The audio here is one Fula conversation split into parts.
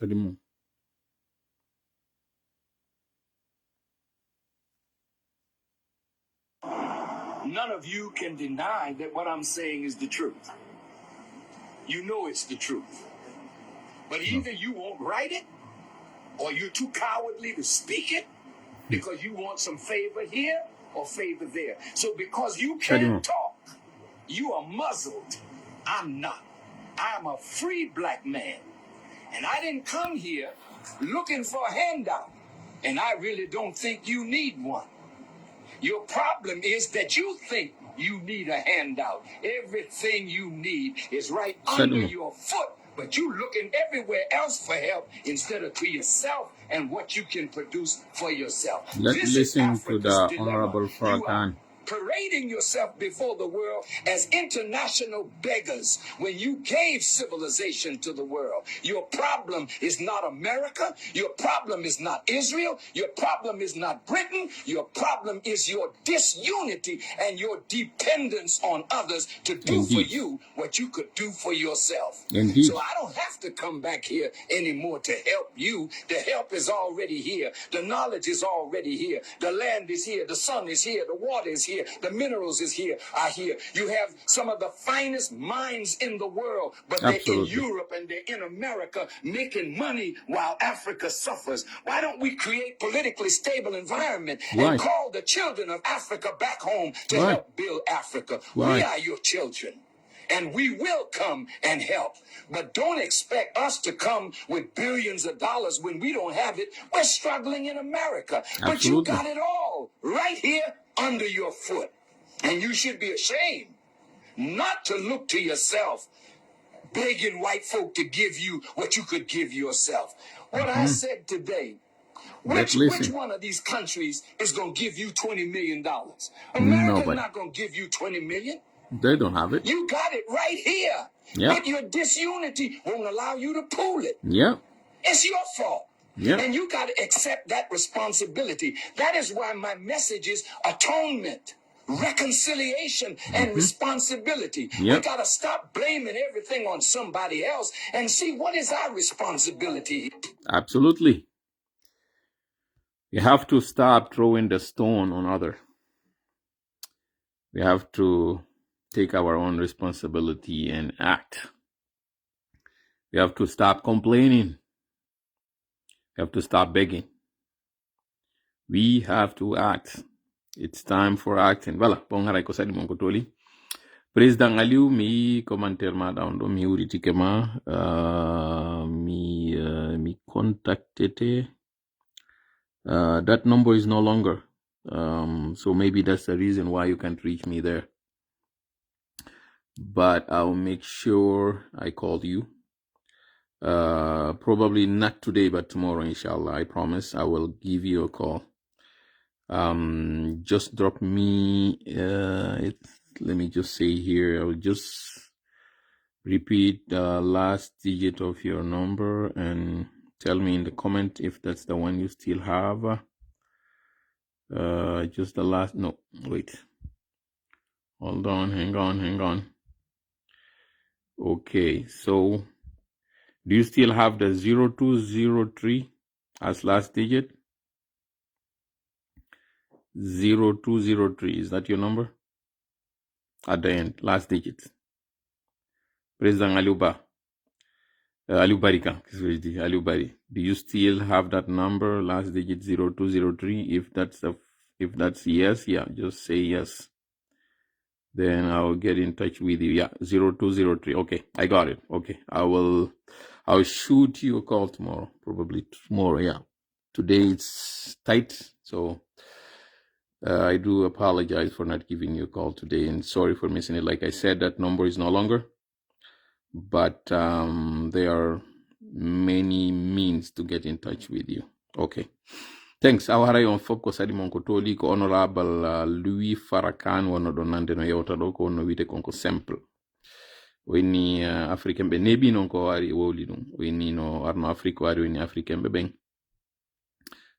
Sadimo. None of you can deny that what I'm saying is the truth. You know it's the truth. But either you won't write it, or you're too cowardly to speak it, because you want some favor here or favor there. So because you can't talk, you are muzzled. I'm not. I'm a free black man. And I didn't come here looking for a handout. And I really don't think you need one. Your problem is that you think you need a handout. Everything you need is right under your foot, but you looking everywhere else for help instead of to yourself and what you can produce for yourself. Let's listen to the Honorable Farrakhan. Parading yourself before the world as international beggars when you gave civilization to the world. Your problem is not America. Your problem is not Israel. Your problem is not Britain. Your problem is your disunity and your dependence on others to do for you what you could do for yourself. So I don't have to come back here anymore to help you. The help is already here. The knowledge is already here. The land is here. The sun is here. The water is here. The minerals are here. You have some of the finest minds in the world, but they're in Europe and they're in America making money while Africa suffers. Why don't we create politically stable environment and call the children of Africa back home to help build Africa? We are your children. And we will come and help. But don't expect us to come with billions of dollars when we don't have it. We're struggling in America. But you got it all right here under your foot. And you should be ashamed not to look to yourself, begging white folk to give you what you could give yourself. What I said today, which one of these countries is going to give you $20 million? America's not going to give you $20 million. They don't have it. You got it right here. But your disunity won't allow you to pull it. It's your fault. And you got to accept that responsibility. That is why my message is atonement, reconciliation, and responsibility. We got to stop blaming everything on somebody else and see what is our responsibility. Absolutely. You have to stop throwing the stone on others. We have to take our own responsibility and act. We have to stop complaining. We have to stop begging. We have to act. It's time for acting. Voilà, bongaray ko sadi mon ko toli. President Aliou mi commentaire ma down do mi uriti kema mi contacted. That number is no longer. So maybe that's the reason why you can't reach me there. But I'll make sure I call you. Probably not today, but tomorrow, inshallah. I promise I will give you a call. Just drop me, let me just say here, I will just repeat the last digit of your number and tell me in the comment if that's the one you still have. Just the last, no, wait. Hold on, hang on. Okay, so do you still have the 0203 as last digit? 0203, is that your number? At the end, last digit. President Aliouba. Aliou Barika, Aliou Bari. Do you still have that number, last digit 0203? If that's yes, yeah, just say yes. Then I'll get in touch with you. Yeah, 0203. Okay, I got it. Okay, I'll shoot you a call tomorrow. Probably tomorrow, yeah. Today it's tight, so I do apologize for not giving you a call today, and sorry for missing it. Like I said, that number is no longer, but there are many means to get in touch with you. Okay. Thanks. Awara yon fop ko sadi mon ko toli ko honorable Louis Farrakhan wono do nande no yewta do ko no wite konko simple. Wini African be nebi non ko wari woli dum. Wini no arno Afrique wari wini African be ben.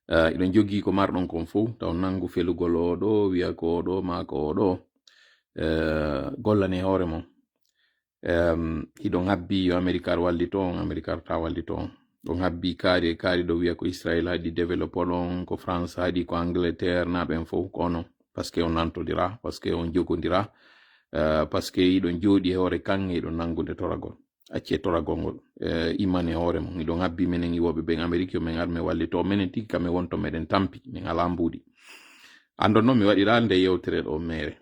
Iɗon jogi ko marɗon kon fo taw nangu felugol oɗo wiya ko oɗo ma ko oɗo gollane hoore mon. Iɗon habbi yo Amerikar walli toon, Amerikar ta walli toon. ɗon habbi kaari ɗo wiya ko Israel haɗi développé ɗon, ko France haɗi, ko Angleterre na ɓen fof ko onon, par ce que on nantodira, par ce que on jogodira, par ce que iɗon jooɗi e hoore kanŋe iɗon nangude toragol, acce toragol ngol imane hoore mum. Iɗon habbi minen iwoɓe ɓen Amérique yo min ar min wallito minen tigi kamen wonto meɗen tampi min ala mbuuɗi. Andon noon mi waɗiral nde yewtere ɗo mere,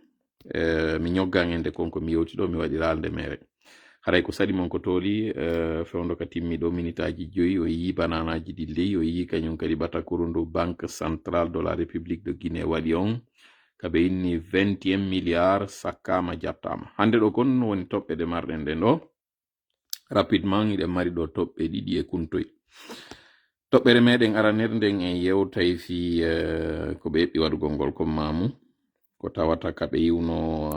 mi ñoggan ende konko mi yewti ɗo mi waɗiral nde mere. Haray ko saɗi mon ko tooli fewndo ka timmiɗo minitaji 5 o yi bananaji ɗi ley, o yi kañum kadi batakuru ndu Banque Centrale de la République de Guinée waɗi on kaɓe inni 21 milliards sakkama jattama. Hande ɗo kon woni toɓɓe ɗe marɗen ɗen ɗo. Rapidement iɗen mari ɗo toɓɓe 2 e kuntoy. Toɓɓere meɗen aranere nden en yewtay fi ko ɓe heɓɓi waɗugol ngol comme mamu ko tawata kaɓe yiwno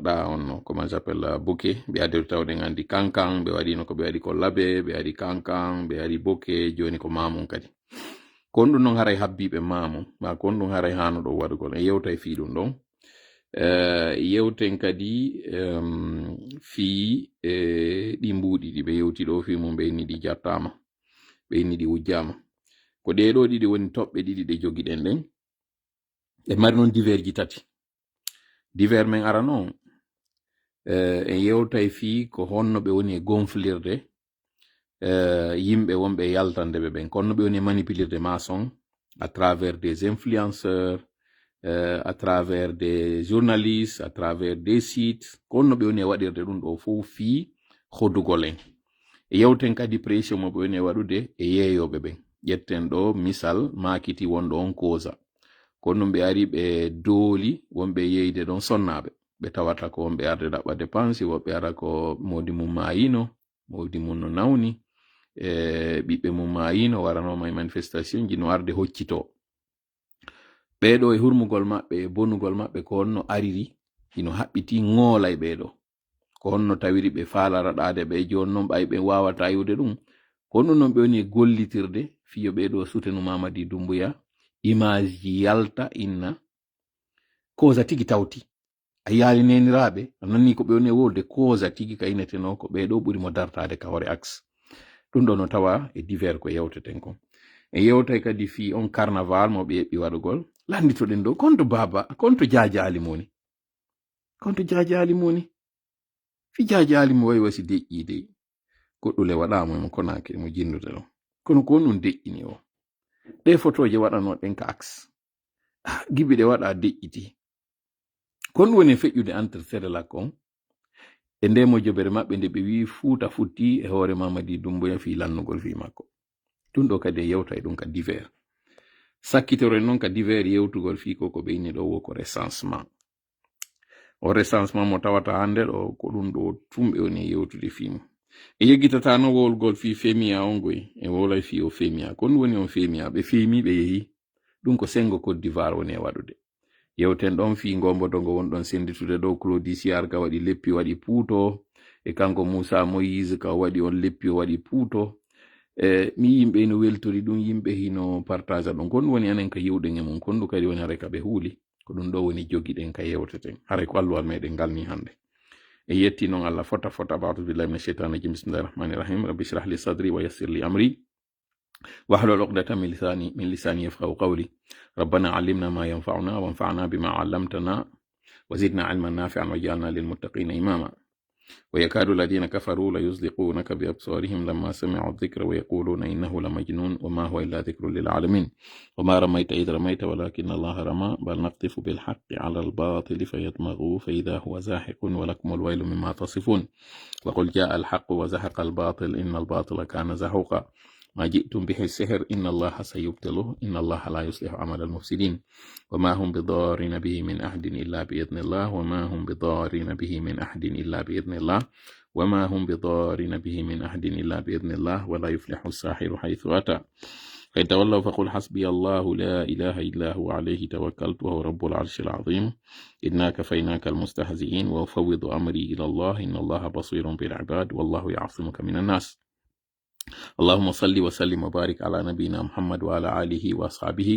ɗa on comment j'appelle bouquet ɓe adi tawɗen andi kankan ɓe waɗino ko ɓe waɗi ko labe ɓe waɗi kankan ɓe waɗi bouquet joni ko mamum kadi kon ɗum noon haray habbiɓe mamum ma kon ɗum haray hanuɗo waɗugol en yewtay fi ɗum ɗon yewten kadi fi ɗi mbuɗi ɗi ɓe yewti ɗo fi mum ɓe inni ɗi jattama ɓe inni ɗi wujjama ko ɗeɗo ɗiɗi woni toɓɓe ɗiɗi ɗe jogiɗen ɗen e mari noon divers ji tati. Divers men ara noon en yewtay fi ko honno ɓe woni e gonflirde yimɓe wonɓe e yaltandeɓe ɓen, konno ɓe woni e manipulirde maçon à travers des influenceurs, à travers des journalistes, à travers des sites, konno ɓe woni e waɗirde ɗum ɗo fof fi hoddugol en. E yewten kadi pression mo ɓe woni e waɗude e yeeyoɓe ɓen. Ƴetten ɗo misal makiti wonɗo on causa kono ɓe ari ɓe dooli wonɓe yeyde ɗon sonnaɓe ɓe tawata ko wonɓe arde ɗaɓɓa dépense, woɓɓe ara ko modi mum mayino, modi mum no nawni, ɓiɓɓe mum mayino, waranoma e manifestation ji no arde hoccito. Ɓeɗo e hurmugol maɓɓe e bonugol maɓɓe ko honno ariri ino haɓɓiti ŋoola e ɓeɗo ko honno tawiri ɓe falaraɗade ɓe joni noon ɓay ɓe wawata yiwde ɗum ko ɗum noon ɓe woni e gollitirde fiyo ɓeɗo sutenu Mamadi Doumbouya image ji yalta inna cause tigi tawti a yaali neniraɓe ananni ko ɓe woni e wolde cause tigi ka ineteno ko ɓeɗo ɓuri mo dartade ka hore axe ɗum ɗo no tawa e divers ko yewteten kon e yewtay kadi fi on carnaval mo ɓe heɓɓi waɗugol landitoɗen ɗo konto baba konto Jaja Ali moni konto Jaja Ali moni fi Jaja Ali mo wayi wasi deƴƴide goɗɗule waɗamo mo Konakri mo jinnude ɗo kono ko ɗum deƴƴini o ɗe photoje waɗano ɗen ka axe giɓi ɗe waɗa deƴƴiti kon woni feƴƴude entre Sérélac on e nde mo jobere maɓɓe nde ɓe wi Fuuta futti e hoore Mamadi Doumbouya fi lannugol fi makko ɗum ɗo kadi yewta e ɗum ka divers sakkitore noon ka divers yewtugol fi ko ɓe inni ɗo wo ko recensement o recensement mo tawata hande ɗo ko ɗum ɗo tumɓe woni yewtude fi mum e yeggitata no wolgol fi femia on goy e wolay fi o femia kon woni on femia ɓe femi ɓe yehi ɗum ko sengo Côte d'Ivoire woni e waɗude yewten ɗon fi ngombodo ngo won ɗon senditude ɗo Claudie Siar ka waɗi leppi waɗi puuto e kanko Moussa Moïse ka waɗi on leppi waɗi puuto mi yimɓe no weltori ɗum yimɓe hino partage ɗon kon woni enen ka yiwɗen e mum kon ɗum kadi woni haray ka ɓe huuli ko ɗum ɗo woni jogiɗen ka yewteten haray ko alluwal meɗen ngalni hande e yetti noon Allah fota ba'du billahi minash shaitani rajim bismillahir rahmanir rahim rabbi shrah li sadri wa yassir li amri wahlul 'uqdatan min lisani yafqahu qawli rabbana 'allimna ma yanfa'una wanfa'na bima 'allamtana wa zidna 'ilman nafi'an waj'alna lil muttaqina imama ويكاد الذين كفروا ليزلقونك بأبصارهم لما سمعوا الذكر ويقولون إنه لمجنون وما هو إلا ذكر للعالمين وما رميت إذ رميت ولكن الله رمى بل نقذف بالحق على الباطل فيدمغه فإذا هو زاحق ولكم الويل مما تصفون وقل جاء الحق وزهق الباطل إن الباطل كان زهوقا ما جئتم به السحر إن الله سيبطله إن الله لا يصلح عمل المفسدين وما هم بضارين به من أحد إلا بإذن الله وما هم بضارين به من أحد إلا بإذن الله وما هم بضارين به من أحد إلا بإذن الله ولا يفلح الساحر حيث أتى فإن تولوا فقل حسبي الله لا إله إلا هو عليه توكلت وهو رب العرش العظيم إنا كفيناك المستهزئين وأفوض أمري إلى الله إن الله بصير بالعباد والله يعصمك من الناس اللهم صل وسلم وبارك على نبينا محمد وعلى آله وأصحابه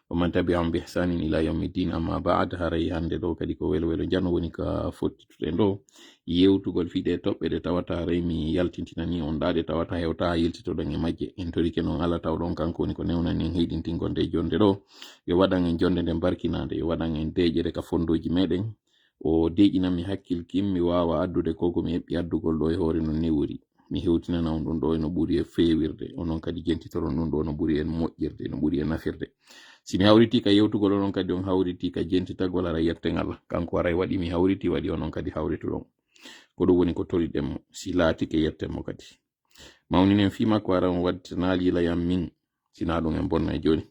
ومن تبعهم بإحسان إلى يوم الدين أما بعد هاري hande ɗo kadi ko welo jano woni ka fottituɗen ɗo yewtugol fiɗe toɓɓe ɗe tawata haray mi yaltintinani on ɗa ɗe tawata hewta yeltitoɗon e majje en torike noon ala tawɗon kanko woni ko newnani en heɗintingol nde jonde ɗo yo waɗan en jonde nden barkinade yo waɗan en deƴere ka fondoji meɗen o deƴinan mi hakkilkim mi wawa addude ko komi heɓɓi addugol ɗo e hoore no newri mi hewtinana on ɗum ɗo eno ɓuri e fewirde onon kadi jentitoron ɗum ɗo no ɓuri en moƴƴirde no ɓuri e nafirde si mi hawriti ka yewtugol onon kadi on hawriti ka jentitagol ara yettegal kanko aray waɗi mi hawriti waɗi onon kadi hawrituɗon ko ɗum woni ko toriɗenmo si laatike yettenmo kadi mawninen fi makko ara on wadditanaaliila yam min sina ɗum en bonna e joni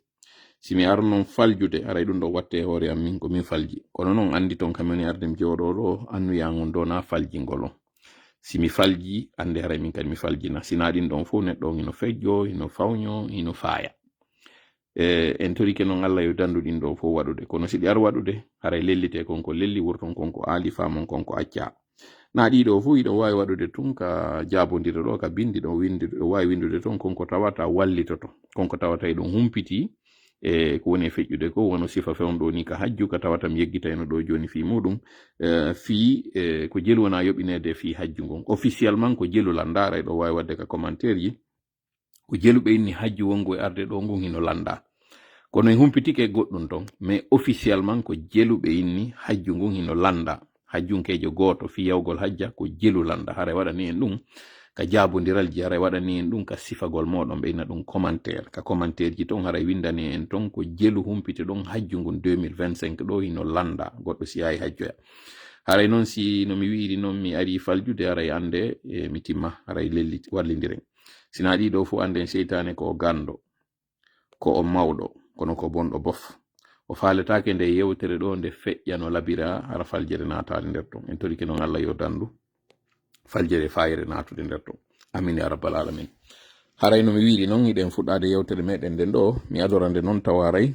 si mi ar noon faljude aray ɗum ɗo watte e hoore am min ko min falji kono noon andi ton kamoni arde mi jooɗo ɗo annuyan on ɗo na faljingol on si mi falji ande haray min kadi mi faljina sina ɗin ɗon fof neɗɗo on ino fejjo ino fawño ino faaya en torike noon Allah yo dandu ɗin ɗo fof waɗude kono si ɗi ar waɗude haray lellite konko lelli wurton konko aali famon konko acca na ɗiɗo fof iɗo wawi waɗude tun ka jabodira ɗo ka bindi ɗo windi ɗo wawi windude ton konko tawata wallitoto konko tawata eɗon humpiti e ko woni e feƴƴude ko wono sifa fewnɗo ni ka hajju ka tawata mi yeggitayno ɗo joni fi muɗum fi ko jelu wona yoɓinede fi hajju ngon officiellement ko jelu landara ɗo wawi wadde ka commentaire ji ko jelu ɓe inni hajju wongo e arde ɗo ngon hino landa kono e humpitike goɗɗum ton mais officiellement ko jelu ɓe inni hajju ngon hino landa hajjunkejo goto fi yawgol hajja ko jelu landa haray waɗani en ɗum ka jabodiral ji haray waɗani en ɗum ka sifagol moɗon ɓeyna ɗum commentaire ka commentaire ji ton haray windani en ton ko jelu humpite ɗon hajju ngun 2025 ɗo hino landa goɗɗo si yahi hajjoya haray noon si no mi wiiri noon mi ari faljude haray ande mi timma haray lelli wallidiren sina ɗiɗo fu anden seytane ko gando ko o mawɗo kono ko bonɗo bof o faaletake nde yewtere ɗo nde feƴƴano labira hara faljere natade nder ton en torike noon Allah yo dandu faljere fayire natude nder ton amin ya rabbal alamin haray no mi wiiri noon iɗen fuɗɗade yewtere meɗen nden ɗo mi adorande noon tawa haray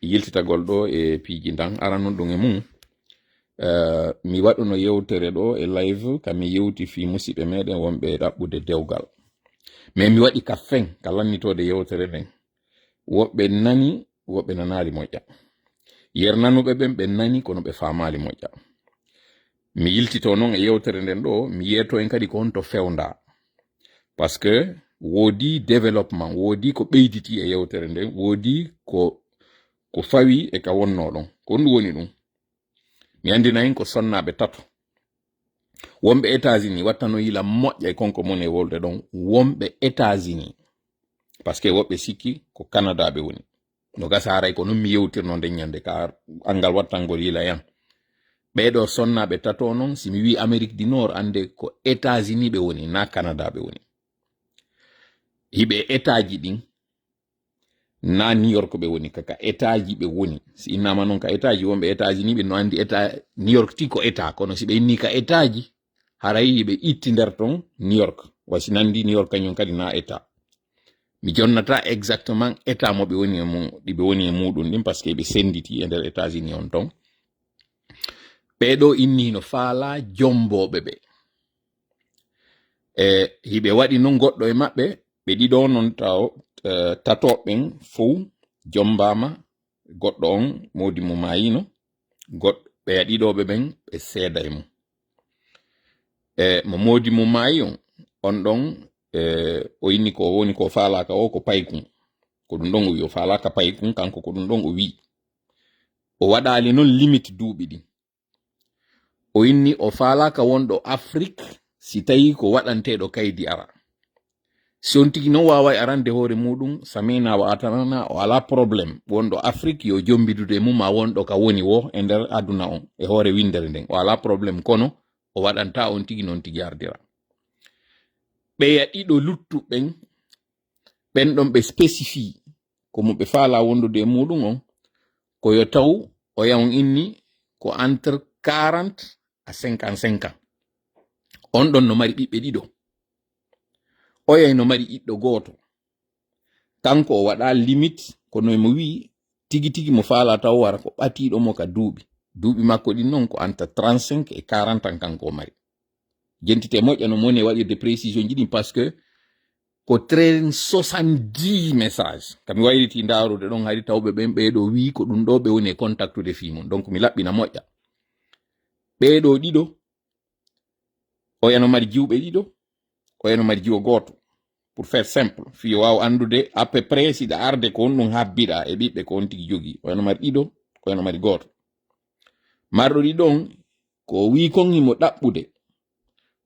yiltitagol ɗo e piiji dan aran noon ɗum e mum mi waɗuno yewtere ɗo e live kami yewti fi musidɓe meɗen wonɓe ɗaɓɓude dewgal mais mi waɗi ka fen ka lannitode yewtere nden woɓɓe nani woɓɓe nanali moƴƴa yer nanuɓe ɓen ɓe nani kono ɓe famali moƴƴa mi yiltito noon e yewtere nden ɗo mi yeeto en kadi ko honto fewnda par ce que woodi développement woodi ko ɓeyditi e yewtere nden woodi ko fawi e ka wonno ɗon ko ɗum woni ɗum mi andina en ko sonnaɓe tato wonɓe États-Unis wattano yila moƴƴa e konko mon e wolde ɗon wonɓe États-Unis par ce que woɓɓe sikki ko Canada ɓe woni no gasa haray ko non mi yewtirno nden ñande ka angal wattangol yila yan ɓeɗo sonnaɓe tato noon si mi wi Amérique du Nord ande ko États-Unis ɓe woni na Canada ɓe woni hiɓe état ji ɗin na New York ɓe woni kaka état ji ɓe woni si innama noon ka état ji wonɓe États-Unis ɓe no andi état New York ti ko état kono si ɓe inni ka état ji haray yiɓe itti nder ton New York wasi nandi New York kañum kadi na état mi jonnata exactement état mo ɓe woni e mum ɗiɓe woni e muɗum ɗin par ce que ɓe senditi e nder États-Unis on ton ɓeɗo inni no faala jomboɓe ɓe hiɓe waɗi noon goɗɗo e maɓɓe ɓe ɗiɗo noon taw tatoɓen fou jombama goɗɗo on modi mo mayino goɗɗo ɓe yaɗiɗoɓe ɓen ɓe seeda e mum mo modi mo mayi on ɗon o inni ko woni ko faalaka o ko paykun ko ɗum ɗon o wi o faalaka paykun kanko ko ɗum ɗon o wi o waɗali noon limite duuɓi ɗin o inni o faalaka wonɗo Afrique si tawi ko waɗanteɗo kaydi ara si on tigi noon wawa arande hoore muɗum samina watanana o ala probléme wonɗo Afrique yo jombidude mum ma wonɗo ka woni wo e nder aduna on e hoore windere nden o ala probléme kono o waɗanta on tigi noon tigi ardira ɓeya ɗiɗo luttuɓen ɓen ɗon ɓe spécifie komo ɓe faala wondude e muɗum on ko yo taw o yawon inni ko entre 40 à 55 ans on ɗon no mari ɓiɓɓe ɗiɗo o yay no mari ɓiɗɗo goto kanko o waɗa limite kono mo wi tigi tigi mo faala taw wara ko ɓatiɗo mo ka duuɓi makko ɗin noon ko entre 35 et 40 ans kanko o mari jentite moƴƴa no moni e waɗirde précision ji ɗin par ce que ko 370 message kami wayriti ndarude ɗon hari tawɓe ɓen ɓeeɗo wi ko ɗum ɗo ɓe woni e contactude fimum donc mi laɓɓina moƴƴa ɓeeɗo ɗiɗo o eno mari jiwɓe ɗiɗo o eno mari jiwo gooto pour faire simple fiyo wawa andude à peu près siɗa arde ko on ɗum habbiɗa e ɓiɓɓe ko on tigi jogii o eno mari ɗiɗo o eno mari gooto marɗo ɗiɗon ko wi kon himo ɗaɓɓude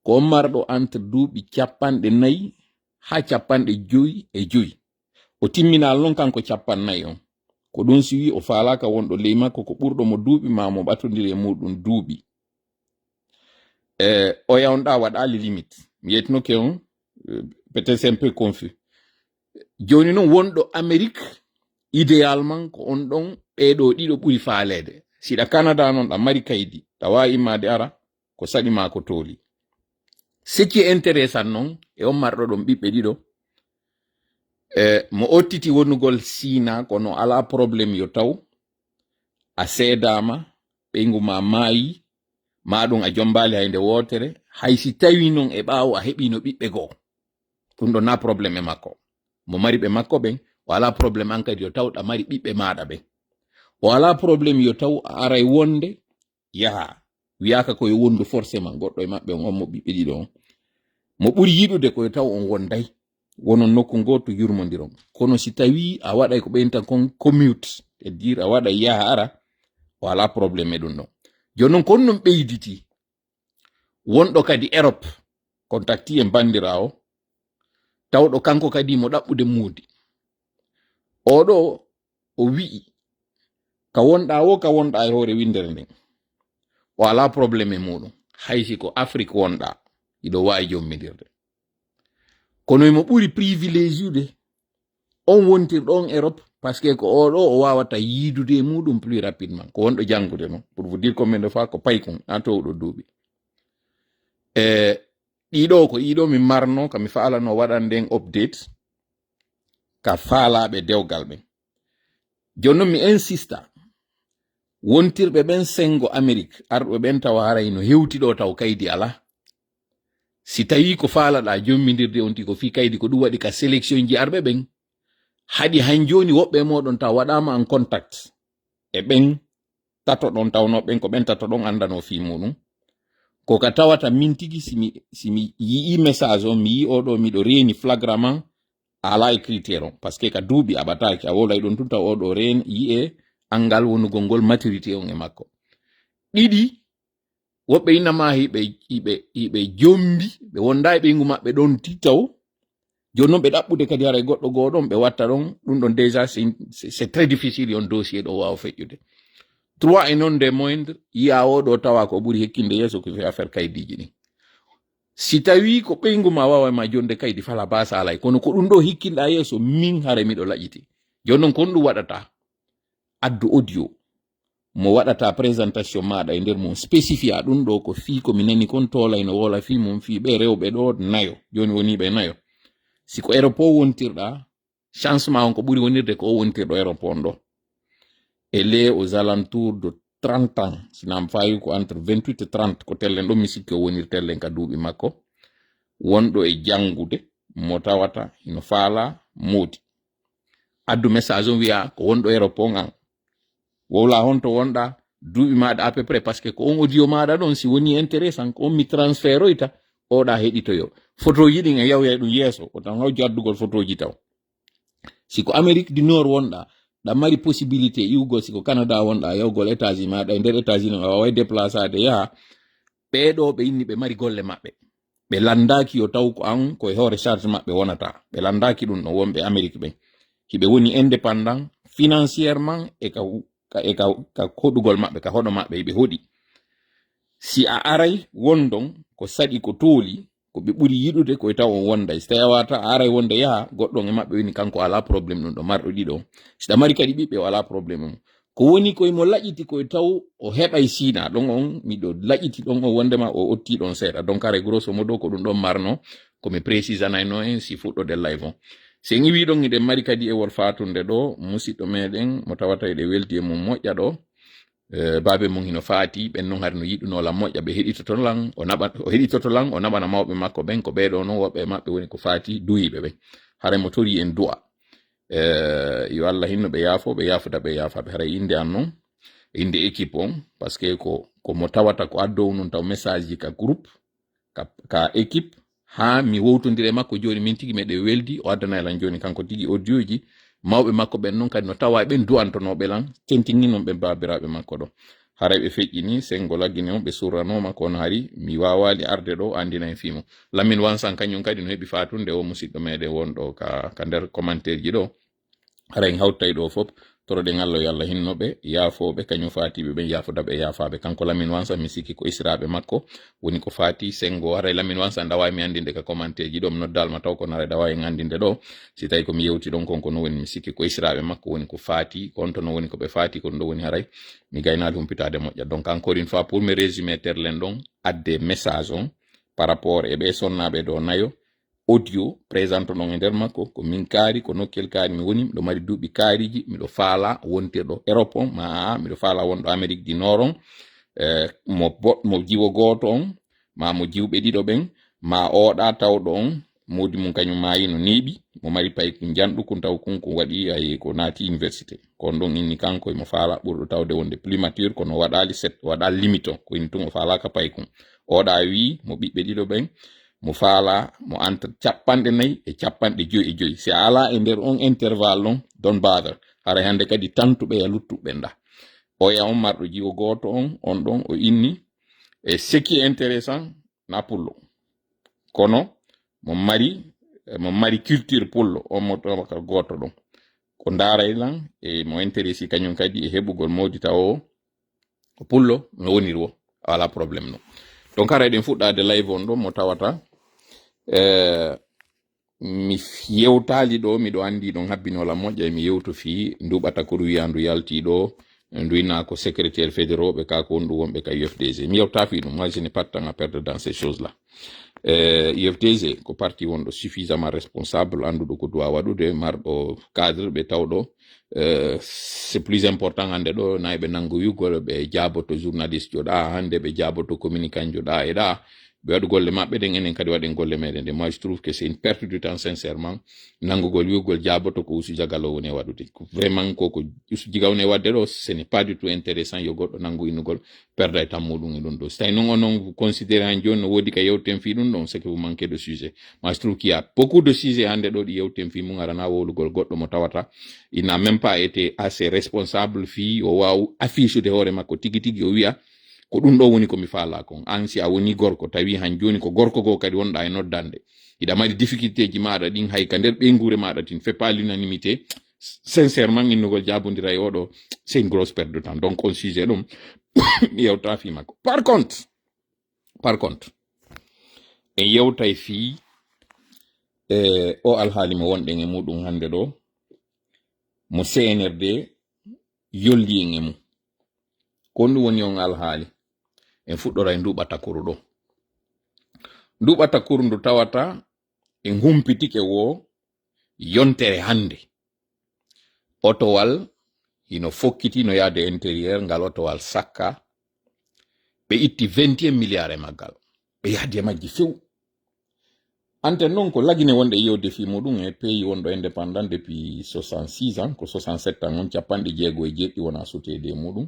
ko on marɗo entre duuɓi 4 ha 5 o timminal noon kanko 4 on ko ɗum si wi o falaka wonɗo ley makko ko ɓurɗo mo duuɓi ma mo ɓatodiri e muɗum duuɓi o yawnɗa waɗali limite mi yetnoke on peut-être c'est un peu confus joni noon wonɗo Amérique idéalement ko on ɗon ɓeeɗo ɗiɗo ɓuri faalede siɗa Canada noon ɗa mari kaydi ɗa wawi immade ara ko saɗi ma ko tooli ce qui est intéressant noon e on marɗo ɗon ɓiɓɓe ɗiɗo mo ottiti wonnugol Sina kono ala probléme yo taw a seedama ɓeygu ma maayi maɗum a jombali haynde wotere haysi tawi noon e ɓaawo a heɓino ɓiɓɓe goo ɗum ɗo na probléme e makko mo mari ɓe makko ɓen o ala probléme an kadi yo taw ɗa mari ɓiɓɓe maɗa ɓen o ala probléme yo taw a aray wonde yaha wiyaka koye wondu forcément goɗɗo e maɓɓe on mo ɓiɓɓe ɗiɗo on mo ɓuri yiɗude koye taw on wonday wonon nokku ngo to yurmodiron kono si tawi a waɗay ko ɓen tan kon commute e dire a waɗa yaha ara o ala probléme e ɗum ɗon joni noon kon ɗum ɓeyditi wonɗo kadi Europe contacti en bandirawo tawɗo kanko kadi mo ɗaɓɓude muudi oɗo o wi'i ka wonɗa wo ka wonɗa e hoore windere nden o ala probléme e muɗum haysi ko Afrique wonɗa iɗo wawi jommidirde kono emo ɓuri privilégiude on wontirɗo on Europe parce que ko oɗo o wawata yiidude e muɗum plus rapidement ko wonɗo jangude noon pour vous dire combien de fois ko paykon ha towɗo duuɓi ɗiɗo ko ɗiɗo mi marno kami faalano waɗan nden update ka faalaɓe dewgal ɓen joni noon mi insista wontirɓe ɓen sengo Amérique arɓe ɓen tawa haray no hewti ɗo taw kaydi ala si tawi ko faalaɗa jommidirde on ti ko fi kaydi ko ɗum waɗi ka sélection ji arɓe ɓen haɗi han joni woɓɓe moɗon taw waɗama en contact e ɓen tato ɗon tawno ɓen ko ɓen tato ɗon andano fi muɗum ko ka tawata min tigi simi yii message on mi yi oɗo miɗo reeni flagrament ala e critère on parce que ka duuɓi aɓataki a wolay ɗon tun taw oɗo reen yi'e angal wonugol ngol maturité on e makko ɗiɗi woɓɓe innama hiɓe jombi ɓe wonda e ɓeygu maɓɓe ɗon titaw joni noon ɓe ɗaɓɓude kadi haray goɗɗo goɗon ɓe watta ɗon ɗum ɗon déjà c'est très difficile yon dossier ɗo wawa feƴƴude 3 e non des moindre yiya oɗo tawa ko ɓuri hekkinde yeeso ko fi affaire kaydiji ɗin si tawi ko ɓeygu ma wawa ma jonde kaydi fala basa alay kono ko ɗum ɗo hikkinɗa yeeso min haray miɗo laƴiti joni noon kon ɗum waɗata addu audio mo waɗata présentation maɗa e nder mum spécifia ɗum ɗo ko fi komi nani kon tolayno wola fi mum fi ɓe rewɓe ɗo nayo joni woni ɓe nayo siko aéroport wontirɗa chance ma on ko ɓuri wonirde ko o wontirɗo aéroport ɗo et les aux alentours de 30 ans sinam fayi ko entre 28 et 30 ko tellen ɗo mi sikki o wonir tellen ka duuɓi makko wonɗo e jangude mo tawata ino faala moodi addu message on wiya ko wonɗo aéroport an wowla honto wonɗa duuɓi maɗa à peu près parce que ko on audio maɗa ɗon si woni intéressant ko on mi transfert oyta oɗa heɗitoyo photo ji ɗin e yawya ɗum yeeso o tan hawji addugol photo ji taw siko Amérique du Nord wonɗa ɗa mari possibilité iwgol siko Canada wonɗa yawgol États-Unis maɗa e nder États-Unis a wawai déplacade yaha ɓeɗo ɓe inni ɓe mari golle maɓɓe ɓe landaki yo taw ko an koye hoore charge maɓɓe wonata ɓe landaki ɗum ɗo wonɓe Amérique ɓen hiɓe woni indépendant financièrement e ka hoɗugol maɓɓe ka hoɗo maɓɓe ɓe hoɗi si a aray wondon ko saɗi ko tooli ko ɓe ɓuri yiɗude koye taw on wonday so tawi a wata a aray wonde yaha goɗɗon e maɓɓe woni kanko ala probléme ɗum ɗo marɗo ɗiɗo siɗa mari kadi ɓiɓɓe o ala probléme mum ko woni koye mo laƴiti koye taw o heɓay Sina ɗon on miɗo laƴiti ɗon on wondema o otti ɗon seeɗa donc aray grosso modo ko ɗum ɗon marno komi précisanayno en si fuɗɗode live on sen iwi ɗon iɗen mari kadi e wol fatunde ɗo musidɗo meɗen mo tawata eɗe welti e mum moƴƴa ɗo babe mum hino faati ɓen non hari no yiɗunola moƴƴa ɓe heɗitotolan o heɗitotolan o naɓana mawɓe makko ɓen ko ɓeɗo non woɓɓe maɓɓe woni ko faati duyiɓe ɓen haray mo tori en du'a yo Allah hinno ɓe yaafuda ɓe yaafaɓe haray inde an non inde équipe on par ce que ko mo tawata ko addow non taw message ji ka groupe ka équipe ha mi wowtodire makko joni min tigi meɗe weldi o addana elan joni kanko tigi audio ji mawɓe makko ɓen non kadi no tawa ɓen du'antonoɓe lan tentini non ɓe babiraɓe makko ɗo haray ɓe feƴƴini sengo laggine on ɓe surranoma kono hari mi wawali arde ɗo andina en fimo Lamin Wansan kañum kadi no heɓi fatunde o musidɗo meɗen wonɗo ka nder commentaire ji ɗo haray en hawtay ɗo fof toroɗen Allah yo Allah hinnoɓe yaafoɓe kañum faatiɓe ɓen yaafodaɓe yaafaɓe kanko Lamin Wansan mi sikki ko isiraɓe makko woni ko faati sengo haray Lamin Wansan dawawi mi andinde ka commentaire ji ɗo mi noddalma taw kono haray dawawi en andinde ɗo si tawi komi yewti ɗon konko no woni mi sikki ko isiraɓe makko woni ko faati on to no woni koɓe faati kono ɗo woni haray mi gaynali humpitade moƴƴa donc encore une fois pour me résumé terlen ɗon adde message on par rapport e ɓe sonnaɓe ɗo nayo audio présente non e nder makko ko min kaari ko nokkel kaari mi woni miɗo mari duuɓi kaariji miɗo faala wontirɗo Europe on ma miɗo faala wonɗo Amérique du Nord on mo jiwo gooto on ma mo jiwɓe ɗiɗo ɓen ma oɗa tawɗo on modi mum kañum mayi no neeɓi mo mari payku janɗukun taw kunko waɗi ay ko naati université kon ɗon inni kanko mo faala ɓurɗo tawde wonde plus mature kono waɗali waɗa limite on ko inni tun o faalaka paykum oɗa wi mo ɓiɓɓe ɗiɗo ɓen mo faala mo entre 4 e 5 si a ala e nder on intervalle on don bother haray hande kadi tantuɓe e luttuɓe nda oya on marɗo jiwo goto on ɗon o inni e ce qui est intéressant na pullo kono mo mari culture pullo on mo tawaka goto ɗon ko ndaray lan e mo intéressé kañum kadi e heɓugol modita o pullo no woniri wo wala probléme no donc haray ɗen fuɗɗade live on ɗo mo tawata mi yewtali ɗo miɗo andi ɗon habbinola moƴƴa mi yewto fi nduɓata ko wiyandu yalti ɗo nduyna ko secrétaire fédéraux ɓe kako on ɗum wonɓe ka UFDG mi yewta fi ɗum moi je n'ai pas de temps à perdre dans ces choses là UFDG ko parti wonɗo suffisamment responsable anduɗo ko duwa waɗude marɗo cadre ɓe tawɗo c'est plus important hande ɗo nayi ɓe nango yugol ɓe jaboto journaliste joɗa hande ɓe jaboto communicant joɗa e ɗa ɓe waɗu golle maɓɓe ɗen enen kadi waɗen golle meɗen de moi je trouve que c'est une perte du temps sincèrement nangugol yugol jaboto ko Usu Jagalo woni waɗude vraiment koko Usu Jiga woni wadde ɗo ce n'est pas du tout intéressant yo goɗɗo nangu innugol perda e tammuɗum e ɗum ɗo so tawi non onon vous considérez han joni no woodi ka yewten fi ɗum ɗon c'est que vous manquez de sujet moi je trouve qu'il y a beaucoup de sujets hande ɗo ɗi yewten fi mum arana wowlugol goɗɗo mo tawata il n'a même pas été assez responsable fi o waw affiche de hoore makko tigi tigi o wiya ko ɗum ɗo woni komi faala kon an si a woni gorko tawi han joni ko gorko go kadi wonɗa e noddande iɗa mari difficulté ji maɗa ɗin hay ka nder ɓeygure maɗa tin fait pas l'unanimité sincèrement innugol jabodira e oɗo c'est une grosse perte de temps donc on sujet ɗum mi yewta fi makko par contre en yewtay fi o alhaali mo wonɗen e muɗum hande ɗo mo CNRD yolli en e mum ko ɗum woni on alhaali en fuɗɗora e nduɓa takuru ɗo nduɓa takuru ndu tawata en humpitike wo yontere hande otowal hino fokkiti no yaade intérieur ngal otowal sakka ɓe itti 21 milliards e maggal ɓe yahdi e majji few anten noon ko lagine wonde yewde fi muɗum e pays wonɗo indépendant depuis 66 ans ko 67 ans on capanɗe jeego e jeɗɗi wona sutede e muɗum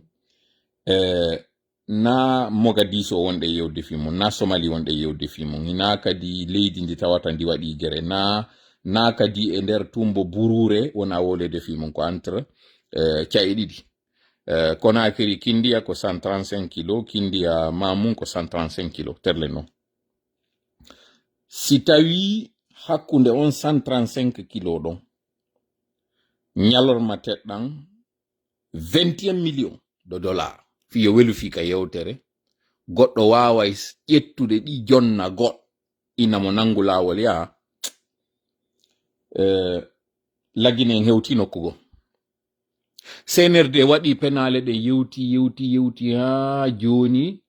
na Mogadiscio wonde yewde fi mum na Somali wonde yewde fi mum hina kadi leydi ndi tawata ndi waɗi gere na kadi e nder tumbo burure wona wolede fi mum ko entre cae ɗiɗi Conakry Kindia ko 135 kilo Kindia Mamum ko 135 kilo terle non si tawi hakkunde on 135 kilo ɗon ñalorma teɗɗan 21 millions de dollars fiyo welu fi ka yewtere goɗɗo waway ƴettude ɗi jonna goɗ ina mo nangu lawol ya lagine en hewti nokkugo CNRD waɗi penale ɗe yewti ha joni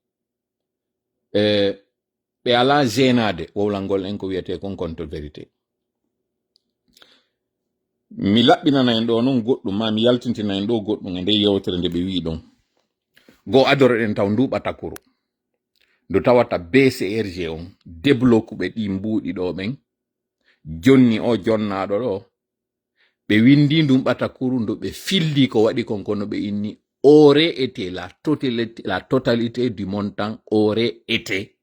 ɓe ala gênade wowlangol en ko wiyete kon contre vérité mi laɓɓinana en ɗo noon goɗɗum ma mi yaltintina en ɗo goɗɗum e nde yewtere nde ɓe wi ɗon go adoroɗen taw nduɓata kuru ndu tawata BCRG on débloque ɓe ɗi mbuuɗi ɗo ɓen jonni o jonnaɗo ɗo ɓe windi nduɓata kuru ndu ɓe filli ko waɗi kon kono ɓe inni aurait été la totalité du montant aurait été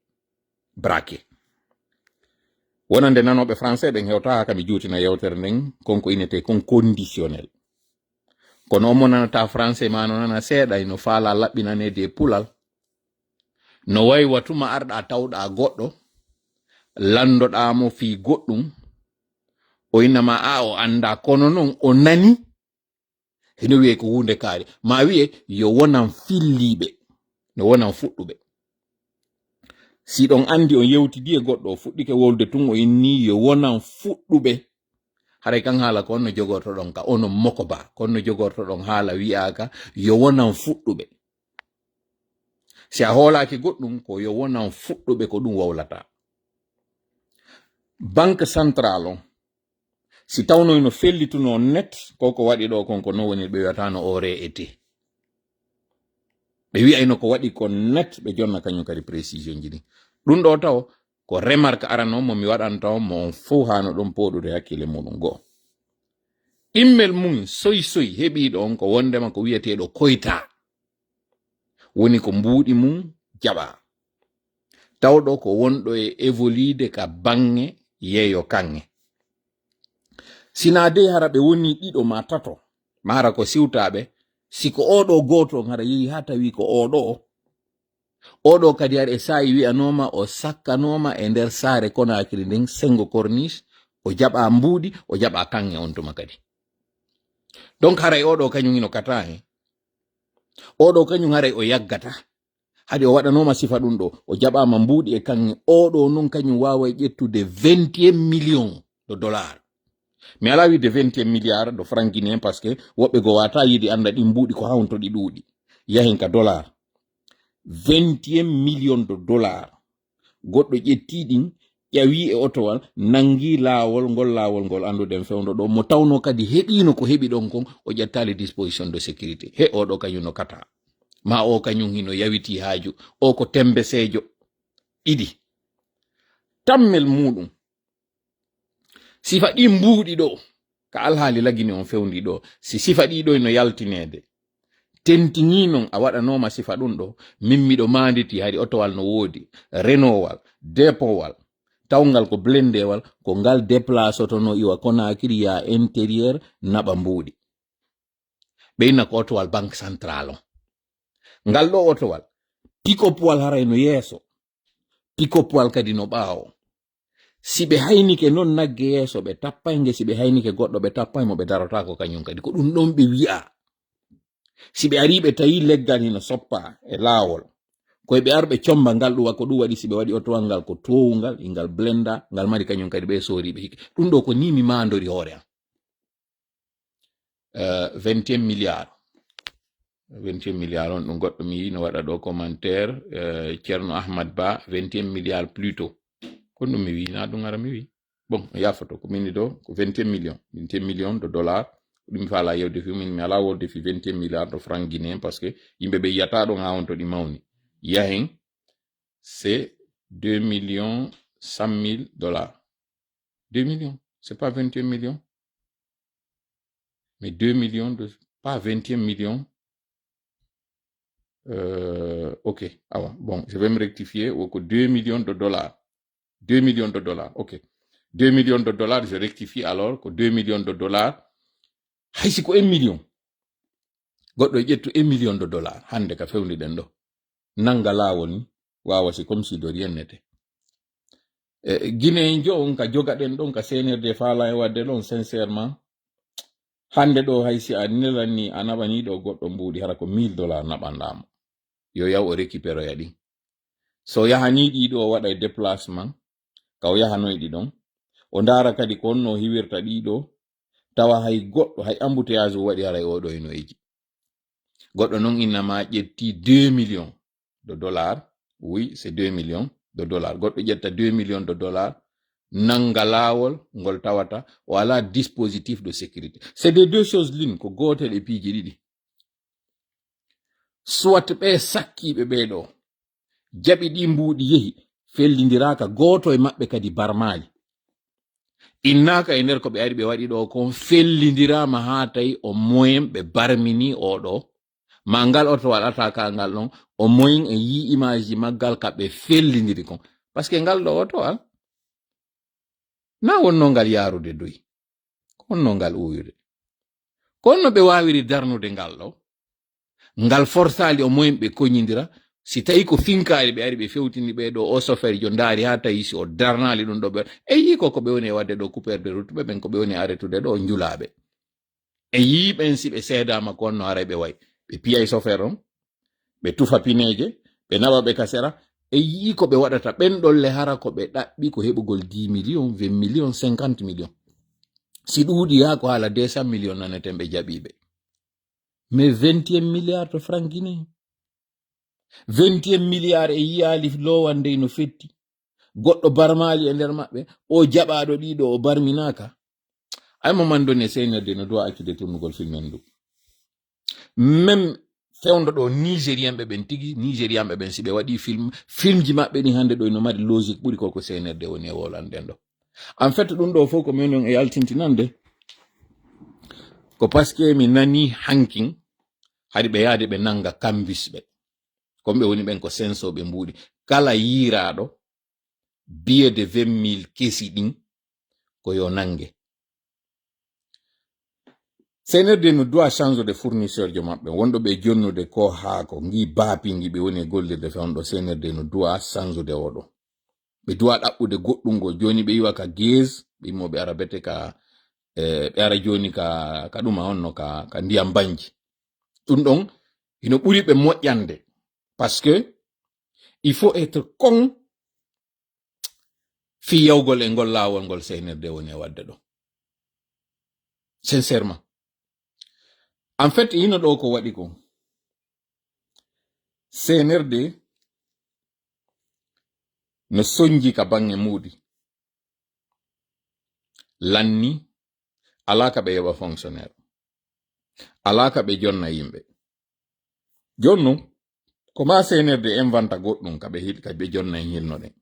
braqué. Wonande nanoɓe français ɓen hewta haka mi juutina yewtere nden konko inete kon conditionnel kono omo nanata français ma no nana seeɗa no faala laɓɓinanede pulal no wayi watuma arɗa tawɗa goɗɗo landoɗamo fi goɗɗum o innama a o anda kono non o nani hino wiye ko hunde kaari ma wiye yo wonan filliɓe no wonan fuɗɗuɓe si ɗon andi on yewtidi e goɗɗo o fuɗɗike wolde tun o inni yo wonan fuɗɗuɓe haray kan haala ko onno jogortoɗon ka ono moko ba ko onno jogortoɗon haala wi'aka yo wonan fuɗɗuɓe si a hoolaki goɗɗum ko yo wonan fuɗɗuɓe ko ɗum wawlata. Banque centrale on si tawno no fellituno net koko waɗi ɗo konko no woni ɓe wiyata no aurait été ɓe wi'ayno ko waɗi ko net ɓe jonna kañum kadi précision ji ɗi ɗum ɗo taw ko remarque arano mo mi waɗanta on mo on fo hano ɗon poɗude hakkille muɗum goo immel mum soy heɓiɗo on ko wondema ko wiyeteɗo koyta woni ko mbuuɗi mum jaɓa tawɗo ko wonɗo e évolude ka bange yeeyo kange sina de hara ɓe woni ɗiɗo ma tato ma hara ko siwtaɓe siko oɗo goto on hara yehi ha tawi ko oɗo kadi har e sa'i wi'anoma o sakkanoma e nder saare Conakry nden sengo corniche o jaɓa mbuuɗi o jaɓa kange on tuma kadi donc haray oɗo kañum ino kata he oɗo kañum haray o yaggata hadi o waɗanoma sifa ɗum ɗo o jaɓama mbuuɗi e kange oɗo non kañum wawa ƴettude 21 millions de dollars mi ala wiide 21 milliards de franc guinéen par ce que woɓɓe go wata yiide anda ɗi mbuuɗi ko hawntoɗi ɗuuɗi yahen ka dollar 21 millions de dollars goɗɗo ƴetti ɗin ƴawi e otowal nangi laawol ngol anduden fewndo ɗo mo tawno kadi heɓino ko heɓi ɗon kon o ƴettali disposition de sécurité he oɗo kañum no kata ma o kañum hino yawiti haaju o ko tembe seejo ɗiɗi tammel muɗum sifa ɗi mbuuɗi ɗo ka alhaali lagini on fewndi ɗo si sifa ɗiɗo no yaltinede tentini non a waɗanoma sifa ɗum ɗo min miɗo manditi hadi otowal no woodi renowal depowal tawngal ko blendewal ko ngal déplace to no iwa Conakry ya intérieur naɓa mbuuɗi ɓeyna ko otowal banque centrale on ngal ɗo otowal pikopwal haray no yeeso pikopwal kadi no ɓaawo si ɓe haynike non nagge yeeso ɓe tappayge si ɓe haynike goɗɗo ɓe tappaymo ɓe darotako kañum kadi ko ɗum ɗon ɓe wi'a si ɓe ari ɓe tawi leggal hino soppa e laawol koye ɓe arɓe comba ngal ɗum ko ɗum waɗi si ɓe waɗi otowal ngal ko towungal ingal blenda ngal mari kañum kadi ɓe soori ɓe hikki ɗum ɗo ko ni mi mandori hoore am 21 milliards 21 milliards on ɗum goɗɗo mi yi no waɗa ɗo commentaire Ceerno Ahmad Ba 21 milliards plutôt kon ɗum mi wi na ɗum ara mi wi bon yafoto ko minni ɗo ko 21 millions de dollars ɗum mi faala yewde fi min mi ala wolde fi 21 milliards de francs guinéen parce que yimɓe ɓe yiyata ɗon ha on to ɗi mawni yahen c'est 2 millions 100 000 dollars 2 millions c'est pas 21 millions mais 2 millions de pas 21 millions ok bon je vais me rectifier au 2 millions de dollars 2 millions de dollars ok 2 millions de dollars je rectifie alors que 2 millions de dollars haysi ko 1 million goɗɗo ƴettu 1 million de dollars hande ka fewniɗen ɗo nanga laawol ni wawa si comme si de rien n'était Guinée jo on ka jogaɗen ɗon ka senerde faala e wadde ɗon sincèrement hande ɗo haysi a nelan ni a naɓani ɗo goɗɗo mbuuɗi hara ko 1000 dollars naɓanɗamo yo yaw o récupére yaɗi so yahani ɗiɗo o waɗa déplacement ka o yahanoyɗi ɗon o ndaara kadi ko onno hiwirta ɗiɗo tawa hay goɗɗo hay embouteillage waɗi haray oɗo eno eji goɗɗo non innama ƴetti 2 millions de dollars oui c'est 2 millions de dollars goɗɗo ƴetta 2 millions de dollars nanga laawol ngol tawata o ala dispositif de sécurité c'est des deux choses l'une ko gotel e piiji ɗiɗi soit ɓe sakkiɓe ɓeɗo jaɓi ɗi mbuuɗi yehi fellidiraka goto e maɓɓe kadi barmali innaka e nder ko ɓe ari ɓe waɗi ɗo kon fellidirama ha tawi o moyen ɓe barmini oɗo ma ngal oto waɗata kangal ɗon o moyen e yi image ji maggal kaɓe fellidiri kon par ce que ngal ɗo oto al na wonno ngal yarude doyi konno ngal uyude konno ɓe wawiri darnude ngal ɗo ngal forsali o moyen ɓe koñidira si tawi ko finkari ɓe ari ɓe fewtini ɓeɗo o sofere jo daari ha tawi si o darnali ɗum ɗo ɓe e yi ko ɓe woni e wadde ɗo coupeur de route ɓen ko ɓe woni arretude ɗo julaɓe e yi ɓen si ɓe seedama ko onno ara ɓe wayi ɓe piyay sofere on ɓe tufa pineje ɓe naɓa ɓe kasera e yi ko ɓe waɗata ɓen ɗolle hara ko ɓe ɗaɓɓi ko heɓugol 10 millions 20 millions 50 millions si ɗuuɗi ha ko haala 200 millions naneten ɓe jaɓiɓe mais 21 milliards to franc guinéen 21 milliards e yiyali lowande no fetti goɗɗo barmali e nder maɓɓe o jaɓaɗo ɗiɗo o barminaka ay mo man doni seynerde no dowa accude turnugol filmen ndu même fewndo ɗo nigérien ɓe ɓen tigi nigérian ɓe ɓen si ɓe waɗi film ji maɓɓe ɗi hande ɗo no mari logique ɓuri koko seynerde woni e wolanden ɗo en fait ɗum ɗo fof ko min on e yaltintinande ko parce que mi nani hankin haɗi ɓe yaade ɓe nanga canvas ɓe komɓe woni ɓen ko sensoɓe mbuuɗi kala yiraɗo billet de 20 000 kesi ɗin ko yo nange senerde no doit change de fournisseur jo maɓɓe wonɗo ɓe jonnude ko haako gi baapingi ɓe woni e gollirde fewnɗo senerde no doit change de oɗo ɓe doit ɗaɓɓude goɗɗum go joni ɓe yiwa ka gaz ɓe yimmoɓe ara bete ka ɓe ara joni ka ɗuma onno ka ndiyam banji ɗum ɗon ino ɓuri ɓe moƴƴande parce que il faut être con fi yawgol e ngol laawol ngol senerde woni e wadde ɗo sincèrement en fait hino ɗo ko waɗi ko senerde no soñji ka bange muɗi lanni alaka ɓe yoɓa fonctionnaire alaka ɓe jonna yimɓe jonno ko ma senerde inventa goɗɗum kaɓe ɓe jonna en hilnoɗen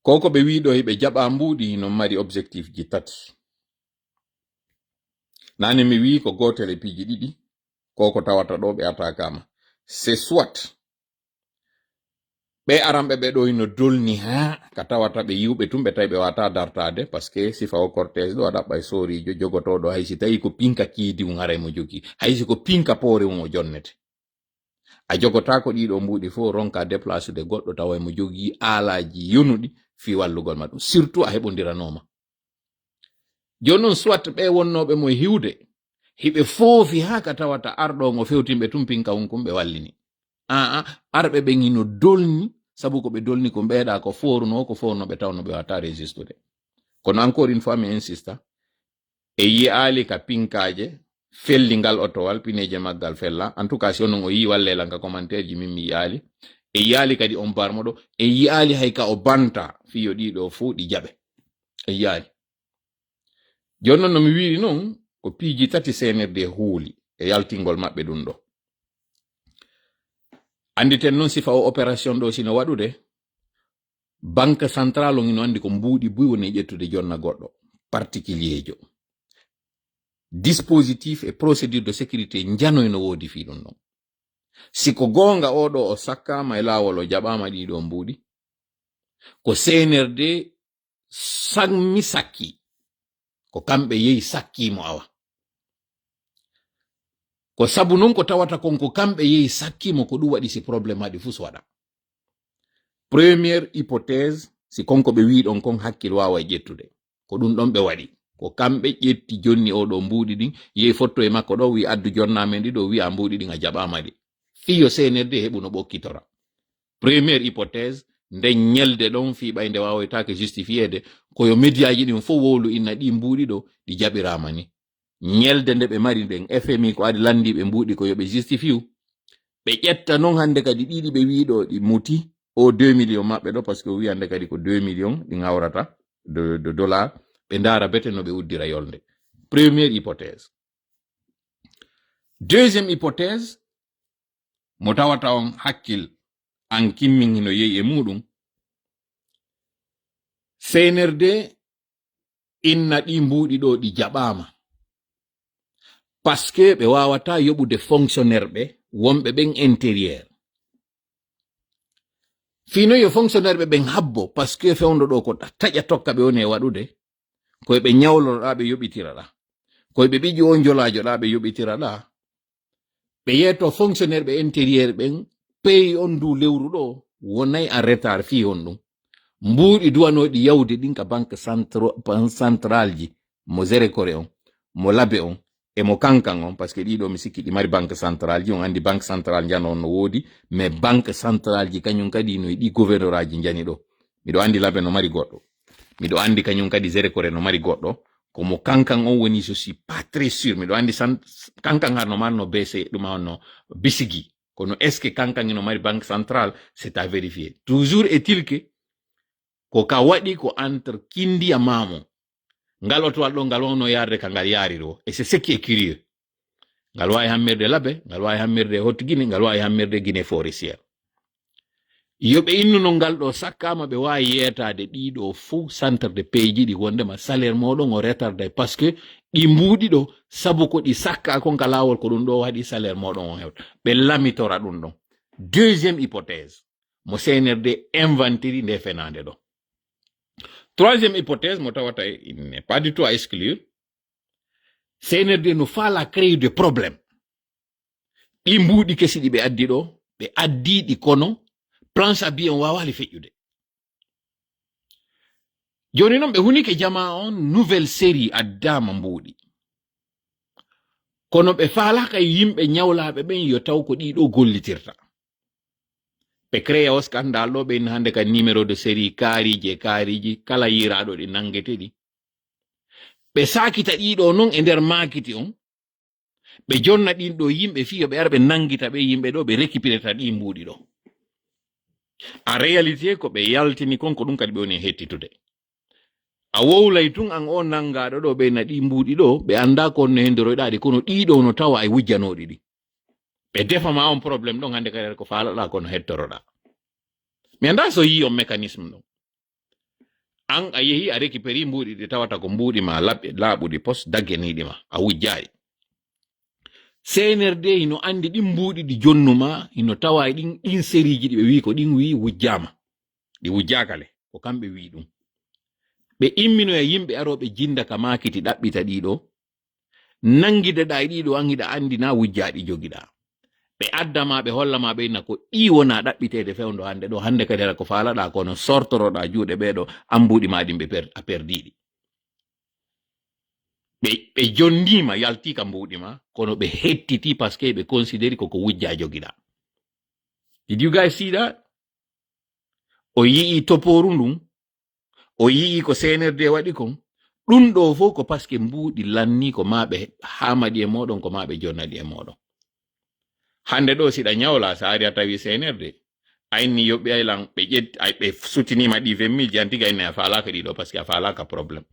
koko ɓe wiɗo ɓe jaɓa mbuɗi no mari objectif ji tati nane mi wi ko gotel e piji ɗiɗi koko tawata ɗo ɓe atakama c'est soit ɓe aramɓe ɓe ɗo ino dolni ha ka tawata ɓe yiwɓe tum ɓe tawi ɓe wata dartade par ce que sifa o cortège ɗo a ɗaɓɓa e sorijo jogotoɗo haysi tawi ko pinka kiidi um haray mo jogi haysi ko pinka poore um o jonnete a jogota ko ɗiɗo mbuɗi fo ronka déplace de goɗɗo tawa mo jogi aalaji yonuɗi fi wallugol ma ɗum surtout a heɓodiranoma joni noon soit ɓe wonnoɓe mo hiwde hiɓe foofi ha ka tawata arɗo ngo fewtimɓe tum pinka on kum ɓe wallini arɓe ɓen hino dolni sabu ko ɓe dolni ko mbeeɗa ko foruno ɓe tawno ɓe wata résistude kono encore une fois mi insista e yi'ali ka pinkaje felli ngal otowal pineje maggal fella en tout cas si onon o yi wallela ka commentaire ji min mi yi'ali e yi'ali kadi on barmoɗo e yi'ali hay ka o banta fiyo ɗiɗo fuu ɗi jaɓe e yi'ali joni noon no mi wiiri noon ko piiji tati senerde huuli e yaltingol maɓɓe ɗum ɗo anditen noon sifa o opération ɗo sino waɗude banque centrale on ino andi ko mbuuɗi buy woni ƴettude jonna goɗɗo particulier jo dispositif et procédure de sécurité janoyno woodi fi ɗum ɗon siko gonga oɗo o sakkama e laawol o jaɓama ɗiɗo mbuuɗi ko senerde sammi sakki ko kamɓe yehi sakkimo awa ko sabu non ko tawata konko kamɓe yehi sakkimo ko ɗum waɗi si probléme haɗi fuu so waɗa première hypothèse si konko ɓe wiɗon kon hakkil wawa ƴettude ko ɗum ɗon ɓe waɗi ko kamɓe ƴetti jonni oɗo mbuuɗi ɗin yehi fotto e makko ɗo wi addu jonnamen ɗi ɗo wi a mbuuɗi ɗin a jaɓama ɗi fiyo senerde heɓu no ɓokkitora première hypothèse nden ñelde ɗon fi ɓaynde wawoytake justifiede koyo médiaji ɗin fof wowlu inna ɗi mbuuɗi ɗo ɗi jaɓirama ni ñelde nde ɓe mari ɗen FMI ko adi landiɓe mbuuɗi ko yoɓe justifie ɓe ƴetta noon hande kadi ɗiɗi ɓe wiɗo ɗi muti o 2 millions maɓɓe ɗo par ce que o wi hande kadi ko 2 millions ɗi hawrata de dollars ɓe ndaara bete no ɓe uddira yolde première hypothèse deuxième hypothèse mo tawata on hakkil an kimmin hino yeyi e muɗum senerde inna ɗi mbuɗi ɗo ɗi jaɓama parce que ɓe wawata yoɓude fonctionnaire ɓe wonɓe ɓen intérieur fino yo fonctionnaire ɓe ɓen habbo parce que fewndo ɗo ko taƴa tokka ɓe woni e waɗude koye ɓe ñawloroɗa ɓe yoɓitiraɗa koye ɓe ɓiƴi o jolajoɗa ɓe yoɓitiraɗa ɓe yeeto fonctionnaire ɓe intérieur ɓen peyi on du lewru ɗo wonay en retard fi on ɗum mbuuɗi duwanoɗi yawde ɗin ka banque central ji mo zére coré on mo labe on e mo kankan on parce que ɗiɗo mi sikki ɗi mari banque central ji on andi banque central jano on no woodi mais banque central ji kañum kadi no ɗi gouverneur aji jani ɗo miɗo andi labe no mari goɗɗo miɗo andi kañum kadi zére coré no mari goɗɗo ko mo kankan on woni je suis pas très sûr miɗo andi kankan har no marno bc ɗum onno bisigi kono est ce que kankan no mari banque centrale c'est à vérifier toujours est-il que ko ka waɗi ko entre kindi a mamo ngal otowal ɗo ngal wonno yarde ka ngal yaari ɗo et c'est ce qui est curieux ngal wawi hammirde labbe ngal wawi hammirde hottiguine ngal wawi hammirde guiné forestiére yoɓe innuno ngal ɗo sakkama ɓe wawi yeetade ɗiɗo fou centre de pays ji ɗi wondema salaire moɗon o retarde par ce que ɗi mbuuɗi ɗo sabu ko ɗi sakka kon ka lawol ko ɗum ɗo waɗi salaire moɗon o hewta ɓe lamitora ɗum ɗon deuxième hypothèse mo CNRD inventiri nde fenande ɗo troisième hypothèse mo tawata il n'est pas du tout à exclure CNRD no faala créer de problème ɗi mbuuɗi kesi ɗi ɓe addi ɗo ɓe addi ɗi kono planche à billets on wawali feƴƴude joni noon ɓe hunike jama on nouvelle série addama mbuuɗi kono ɓe faalaka yimɓe ñawlaɓe ɓen yo taw ko ɗiɗo gollitirta ɓe créa o scandale ɗo ɓen hande ka numéro de série kaariji e kaariji kala yiraɗo ɗi nangeteɗi ɓe sakita ɗiɗo noon e nder makiti on ɓe jonna ɗin ɗo yimɓe fiyo ɓe ara ɓe nangita ɓe yimɓe ɗo ɓe récupéreta ɗi mbuuɗi ɗo en réalité ko ɓe yaltini kon ko ɗum kadi ɓe woni hettitude a wowlay tun an o nangaɗo ɗo ɓe na ɗi mbuuɗi ɗo ɓe anda ko no hendoroyɗaɗi kono ɗiɗo no tawa e wujjanoɗi ɗi ɓe defama on probléme ɗon hande kadi ko faalaɗa kono hettoroɗa mi anda so yi on mécanisme ɗon an a yehi a récupéri mbuuɗi ɗi tawata ko mbuuɗi ma laaɓuɗi poste daggeniɗi ma a wujjayi CNRD hino andi ɗin mbuuɗi ɗi jonnuma hino tawa ɗin série ji ɗi ɓe wi ko ɗin wi wujjama ɗi wujjakale ko kamɓe wi ɗum ɓe immino e yimɓe aroɓe jinda ka makiti ɗaɓɓita ɗiɗo nangideɗa e ɗiɗo an hiɗa andi na wujjaɗi jogiɗa ɓe addama ɓe hollama ɓeyna ko ɗi wona ɗaɓɓitede fewndo hande ɗo hande kadi ko faalaɗa kono sortoroɗa juuɗe ɓeɗo ambuɗi maɗin a perdiɗi ɓe jondima yaltika mbuɗi ma kono ɓe hettiti par ce que ɓe considéri koko wujja jogiɗa. Did you guys see that? O yii toporu ndun o yii ko CNRD waɗi kon ɗum ɗo fof ko par ce que mbuɗi lanni ko maɓe hamaɗi e moɗon ko maɓe jonnaɗi e moɗon hande ɗo siɗa ñawla sa ari a tawi CNRD ayni yoɓɓe aylan ɓe ƴetti ɓe sutinima ɗi 20 000 jantiga ayne a falaka ɗiɗo par ce que a falaka probléme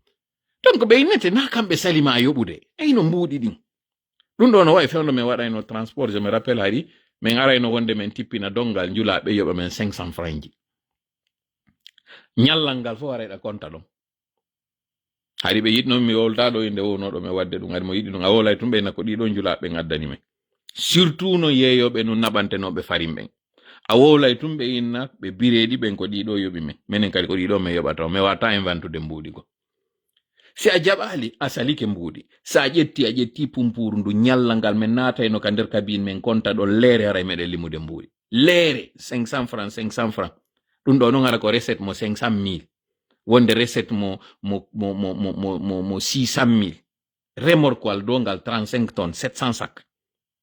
donc ɓe innete na kamɓe salima a yoɓude ayno mbuuɗi ɗin ɗum ɗo no wawi fewndo min waɗayno transport je me rappelle hari min arayno wonde min tippina dongal njulaɓe yoɓa men 500 francs ji ñallal ngal fof warayɗa compta ɗon hari ɓe yiɗno mi wolta ɗo inde wownoɗo mi wadde ɗum ari mo yiɗi ɗum a wolay tum ɓeyna ko ɗiɗo njulaɓe gaddani men surtout no yeeyoɓe no naɓantenoɓe farim ɓen a wowlay tum ɓe inna ɓe bireɗi ɓen ko ɗiɗo yoɓi men minen kadi ko ɗiɗo min yoɓata mi wata inventude mbuuɗi go si a jaɓali a salike mbuuɗi sa a ƴetti pumpuru ndu ñalla ngal min naatayno ka nder kabine men konta ɗo leere haray meɗen limude mbuuɗi leere 500 francs 500 francs ɗum ɗo noon ara ko recette mo 500 000 wonde recette mo 600 000 remorqual do ngal 35 tonnes 700 sac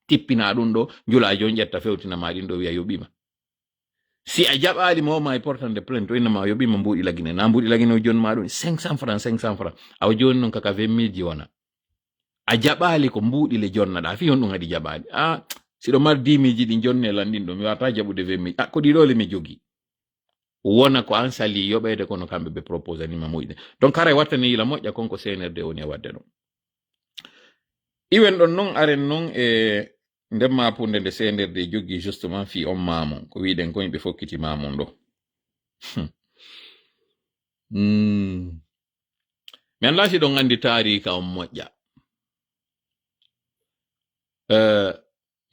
tippina ɗum ɗo njula jon ƴetta fewtinama ɗin ɗo wiya yoɓima si a jaɓali mawma e portande plainte to innama yoɓima mbuuɗi lagine na mbuuɗi lagine o joni ma ɗum 500 francs 500 francs awa joni noon kaka 20 000 ji wona a jaɓali ko mbuuɗi le jonnaɗa fi hon ɗum haɗi jaɓali siɗo mari 10 000 ji ɗi jonni e lanɗin ɗo mi wata jaɓude 20 000 ko ɗiɗo le mi jogi wona ko an sali yoɓede kono kamɓe ɓe propose anima moƴƴe donc haray wattani yila moƴƴa konko CNRD woni e wadde ɗon iwen ɗon noon aren noon e nden mapunde nde senderde joggi justement fi on mamon ko wiɗen ko yimɓe fokkiti mamon ɗo mi anda si ɗon andi tarika on moƴƴa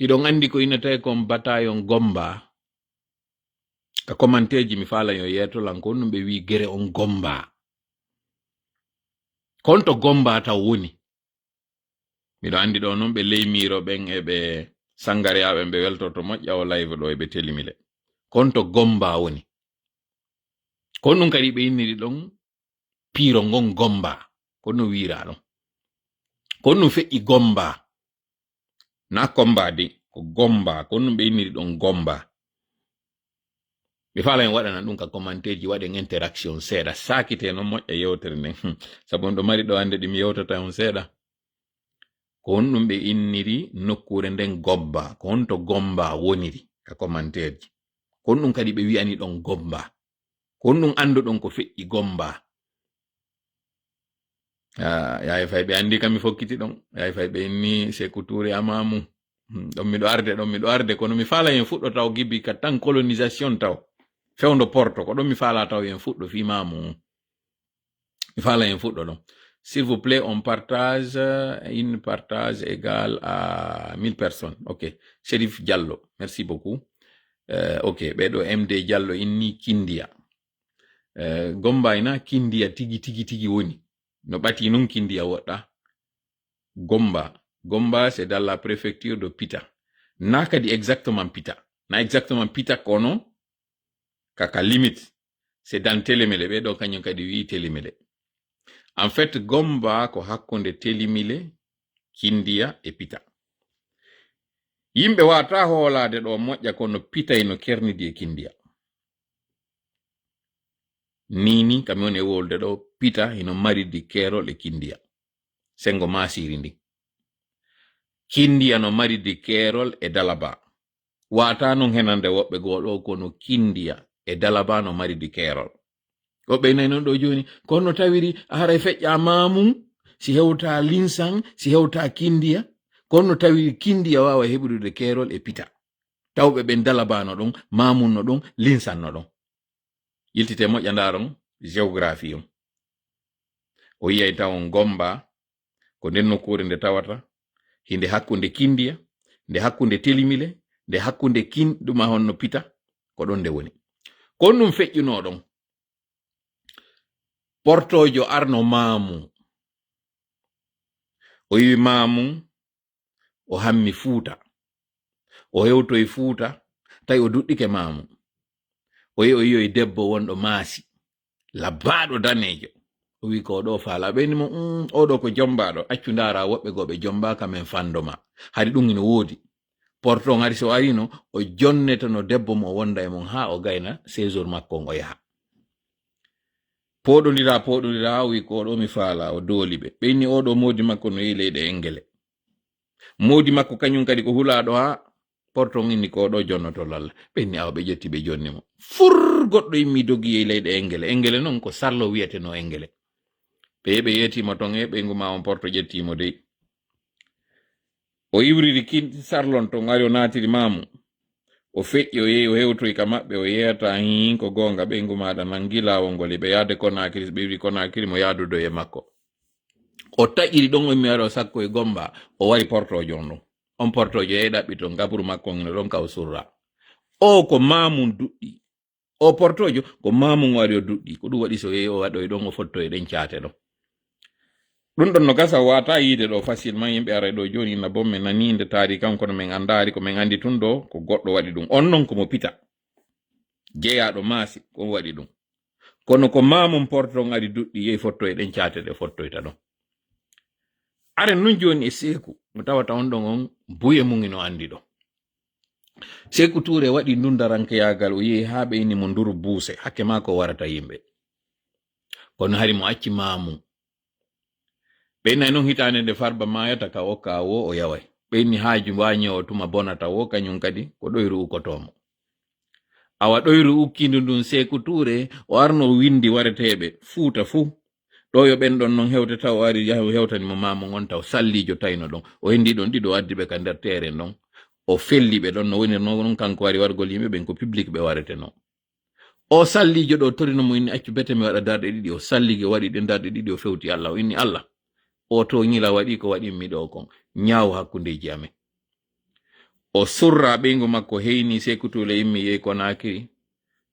iɗon andi ko innete kon bataillon Gomba ka commenteji mi fala yo yetolan ko ɗum ɓe wi gere on Gomba konto Gomba taw woni miɗo andi ɗo noon ɓe leymiro ɓen e ɓe sangare aɓen ɓe weltoto moƴƴa o live ɗo e ɓe telimile konto Gomba woni kon ɗum kadi ɓe inniri ɗon piiro ngon Gomba kon no wira ɗon kon ɗum feƴƴi Gomba na Komba de ko Gomba kon ɗum ɓe inniri ɗon Gomba mi fala en waɗana ɗum ka commenteji waɗen interaction seeɗa sakite noon moƴƴa yewtere nden sabu on ɗo mari ɗo ande ɗimi yewtata on seeɗa ko on ɗum ɓe inniri nokkure nden Gomba ko on to Gomba woniri ka commenteji kon ɗum kadi ɓe wi'ani ɗon Gomba kon ɗum andu ɗon ko feƴƴi Gomba yaye fay ɓe andi kam mi fokkiti ɗon yaye fay ɓe inni Sékou Touré amamu ɗon miɗo arde kono mi fala en fuɗɗo taw gibi ka tan colonisation taw fewndo porto ko ɗon mi fala taw en fuɗɗo fi mamu mi fala en fuɗɗo ɗon s'il vous plaît on partage une partage égale à 1000 personnes ok Chérif Diallo merci beaucoup ok ɓeɗo MD Diallo inni Kindia Gomba ina Kindia tigi woni no ɓati non Kindia woɗɗa Gomba c'est dans la préfecture de Pita na kadi exactement Pita kono kaka limite c'est dans Télémélé ɓeɗo kañum kadi wi Télémélé en fait Gomba ko hakkunde Télémélé Kindia e Pita yimɓe wata hoolade ɗo moƴƴa kono Pita ino kernidi e Kindia nini kami woni e wolde ɗo Pita ino maridi Kerol e Kindia sengo masiri ndi Kindia no maridi Kerol e Dalaba wata non henande woɓɓe goɗo kono Kindia e Dalaba no maridi Kerol woɓɓe nayi non ɗo joni kono tawiri haray feƴƴa mamum si hewta Linsan si hewta Kindia kono tawiri Kindia wawa heɓude Kerol e Pita tawɓe ɓen Dalabano ɗon mamum no ɗon Linsan no ɗon yiltite moƴƴa ndaron géographie on o yiyay tawon Gomba ko nden nokkure nde tawata hinde hakkunde Kindia nde hakkunde Télémélé nde hakkunde ɗuma honno Pita ko ɗon nde woni kon ɗum feƴƴuno ɗon portojo arno mamu o yi mamu o hammi Fuuta o hewtoy Fuuta tawi o duɗɗike mamu o yi'oy debbo wonɗo maasi labbaɗo danejo o wi ko ɗo faala ɓeni mo oɗo ko jombaɗo accu ndara woɓɓe goɓe jombaka men fandoma hari ɗum ino woodi porto ngari so arino o jonneta no debbo mo wonda e mon ha o gayna séjour makko o yaha poɗodira wi ko ɗo mi faala o dooli ɓe ɓeyni oɗo modi makko no yi leyɗe Engele modi makko kañum kadi ko hulaɗo ha porto inni ko ɗo jonnoto lalla ɓenni awa ɓe ƴetti ɓe jonni mo fur goɗɗo yimmi dogi e leyɗe Engele noon ko sarlo wiyete no Engele ɓe yettimo ton e ɓe nguma on porto ƴettimo dey o iwriri sarlon to ngari o natiri mamu o feƴƴi o yehi o hewtoy ka maɓɓe o yeyata ko gonga ɓe ngumaɗa nangi lawol ngol ɓe yaade Conakry ɓe wi Conakry mo yaadudo e makko o taƴiri ɗon o mi wari o sakko e Gomba o wari portojo on ɗon on portojo yehi ɗaɓɓito gabru makko no ɗon ka o surra o ko mamum duɗɗi o portojo ko mamum wari o duɗɗi ko ɗum waɗi so yehi o waɗoy ɗon o fotto e ɗen caate ɗon ɗum ɗon no gasa wata yiide ɗo facilement yimɓe ara ɗo joni na bon min naninde taari kam kono min andari ko min andi tun ɗo ko goɗɗo waɗi ɗum on non komo Pita jeeyaɗo maasi ko waɗi ɗum kono ko mamum porton ari duɗɗi yehi fotto e ɗen caate ɗe fottoyta ɗon aren nun joni e Sékou mo tawata on ɗon on buye mum ino andi ɗo Sékou Touré waɗi ndundarankeyagal o yehi ha ɓe inni mo nduru buuse hakke ma ko warata yimɓe kono hari mo acci mamum ɓeynayi noon hitande nde Farba mayata ka okka wo o yaway ɓeyni haaju wañi o tuma bonata wo kañum kadi ko ɗoyru ukkotomo awa ɗoyru ukkindu ndun Sékou Touré o arno windi wareteɓe Fuuta fuu ɗo yo ɓen ɗon noon hewtata o ari hewtanimo mamum on taw sallijo tayno ɗon o hendi ɗon ɗiɗo addi ɓe ka nder teren ɗon o felli ɓe ɗon no woni non kanko wari wargol yimɓe ɓen ko public ɓe warete non o sallijo ɗo torino mo inni accu bete mi waɗa darɗe ɗiɗi o salligi o waɗi ɗen darɗe ɗiɗi o fewti Allah o inni Allah o to ñila waɗi ko waɗi miɗo kon ñaaw hakkundeji amen o surra ɓeygu makko heyni sekutule immi yehi ko nakiri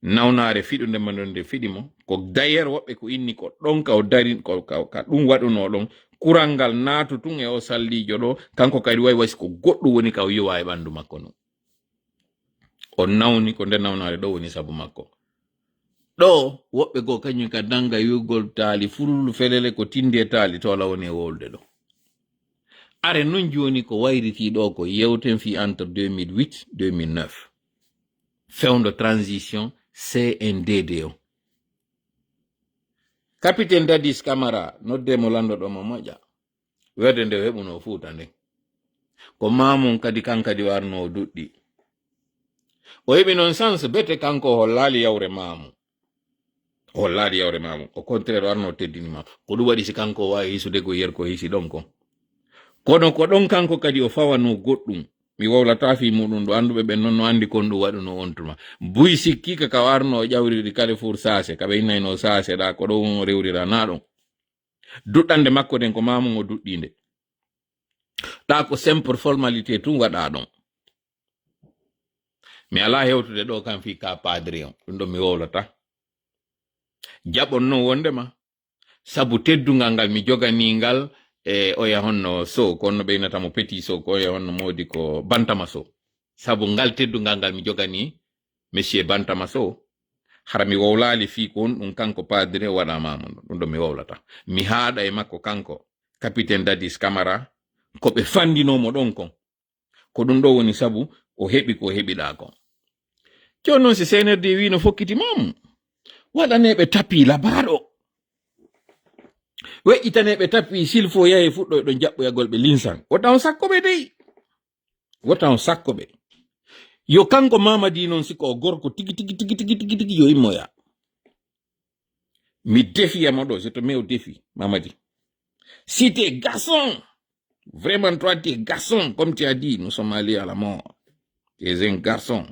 nawnare fiɗude ma ɗon nde fiɗi mo ko d'ailleurs woɓɓe ko inni ko ɗon ka o dari ka ɗum waɗuno ɗon kural ngal naatu tun e o sallijo ɗo kanko kadi wayi wasi ko goɗɗum woni ka o yowa e ɓandu makko non o nawni ko nder nawnare ɗo woni sabu makko ɗo woɓɓe goo kañum ka nanga yugol taali fululu felele ko tinde taali tola woni e wolde ɗo are non joni ko wayriti ɗo ko yewten fi entre 2008 2009 fewndo transition CNDD o capitaine Dadis Camara nodde mo landoɗo mo moƴƴa werde nde heɓuno fuuta nde ko mamum kadi kankadi warno o duɗɗi o heɓi noon sens bete kanko hollali yawre mamu hollali yawre mamu au contraire warno teddinima ko ɗum waɗi si kanko wawi hisude go yer ko hisi ɗon kon kono ko ɗon kanko kadi o fawano goɗɗum mi wowlata fi muɗum ɗo anduɓe ɓen noon no andi kon ɗum waɗuno on tuma buy sikkika ka warno o ƴawriri kale four sase kaɓe innayno sase ɗa ko ɗon o rewrira na ɗon duɗɗande makko den ko mamum o duɗɗinde ɗa ko simple formalité tun waɗa ɗon mi ala hewtude ɗo kam fi ka padri on ɗum ɗo mi wowlata jaɓon non wondema sabu teddungal ngal mi joganigal o yahonno so kono ɓeynata mo petit so ko yahonno modi ko bantama so sabu ngal teddungal ngal mi jogani monsieur bantama so hara mi wowlali fi ko on ɗum kanko padre waɗa mamum ɗum ɗo mi wowlata mi haɗa e makko kanko capitaine Dadis Camara ko ɓe fandinomo ɗon kon ko ɗum ɗo woni sabu o heɓi ko heɓiɗa kon joni noon si CNRD wi no fokkiti mamum waɗaneɓe tapi labaɗo weƴƴitaneɓe tapi s'il faut yahe fuɗɗo ɗo jaɓɓoyagol ɓe linsan wota on sakko ɓe dey wota on sakko ɓe yo kanko Mamadi noon siko o gorko tigi yo immoya mi défiamo ɗo je te mets au défi Mamadi si t'es garçon vraiment toi t'es garçon comme tu as dit nous sommes allés à la mort t'es un garçon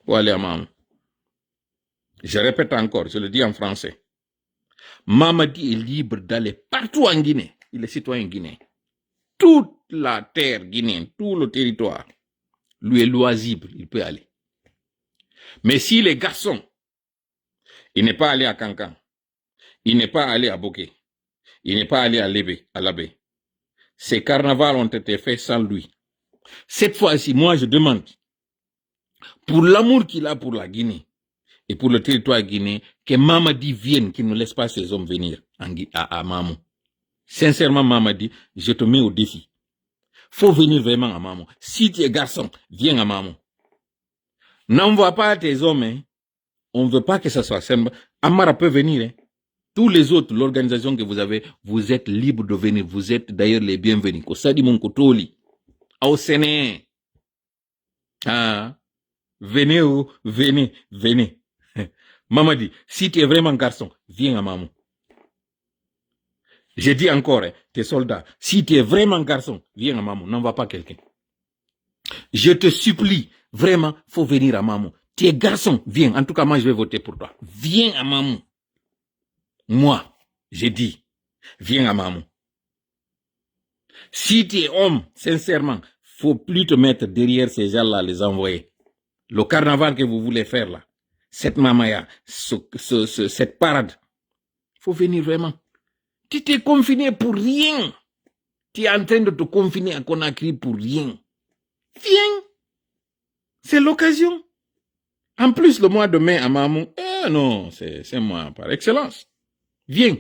faut aller à maman je répète encore je le dis en français Mamadi est libre d'aller partout en Guinée. Il est citoyen guinéen. Toute la terre guinéenne, tout le territoire, lui est loisible, il peut aller. Mais si les garçons, il n'est pas allé à Cancan, il n'est pas allé à Boké, il n'est pas allé à Labé. Ces carnavals ont été faits sans lui. Cette fois-ci, moi je demande, pour l'amour qu'il a pour la Guinée, et pour le territoire guinéen, que Mamadi vienne, qu'il ne laisse pas ses hommes venir à Mamou. Sincèrement, Mamadi, je te mets au défi. Faut venir vraiment à Mamou. Si tu es garçon, viens à Mamou. N'envoie pas tes hommes. Hein. On ne veut pas que ça soit simple. Amara peut venir. Hein. Tous les autres, l'organisation que vous avez, vous êtes libres de venir. Vous êtes d'ailleurs les bienvenus. Kosadi Monkotoli. Au Séné. Ah. Venez, venez. Mamadi, si tu es vraiment garçon, viens à Mamou. J'ai dit encore, hein, tes soldats, si tu es vraiment garçon, viens à Mamou, n'envoie pas quelqu'un. Je te supplie, vraiment, faut venir à Mamou. Tu es garçon, viens. En tout cas, moi, je vais voter pour toi. Viens à Mamou. Moi, j'ai dit, viens à Mamou. Si tu es homme, sincèrement, faut plus te mettre derrière ces gens-là, les envoyer. Le carnaval que vous voulez faire là, cette mamaya, cette parade, faut venir vraiment. Tu t'es confiné pour rien. Tu es en train de te confiner à Conakry pour rien. Viens. C'est l'occasion. En plus, le mois de mai à Mamou, non, c'est un mois par excellence. Viens.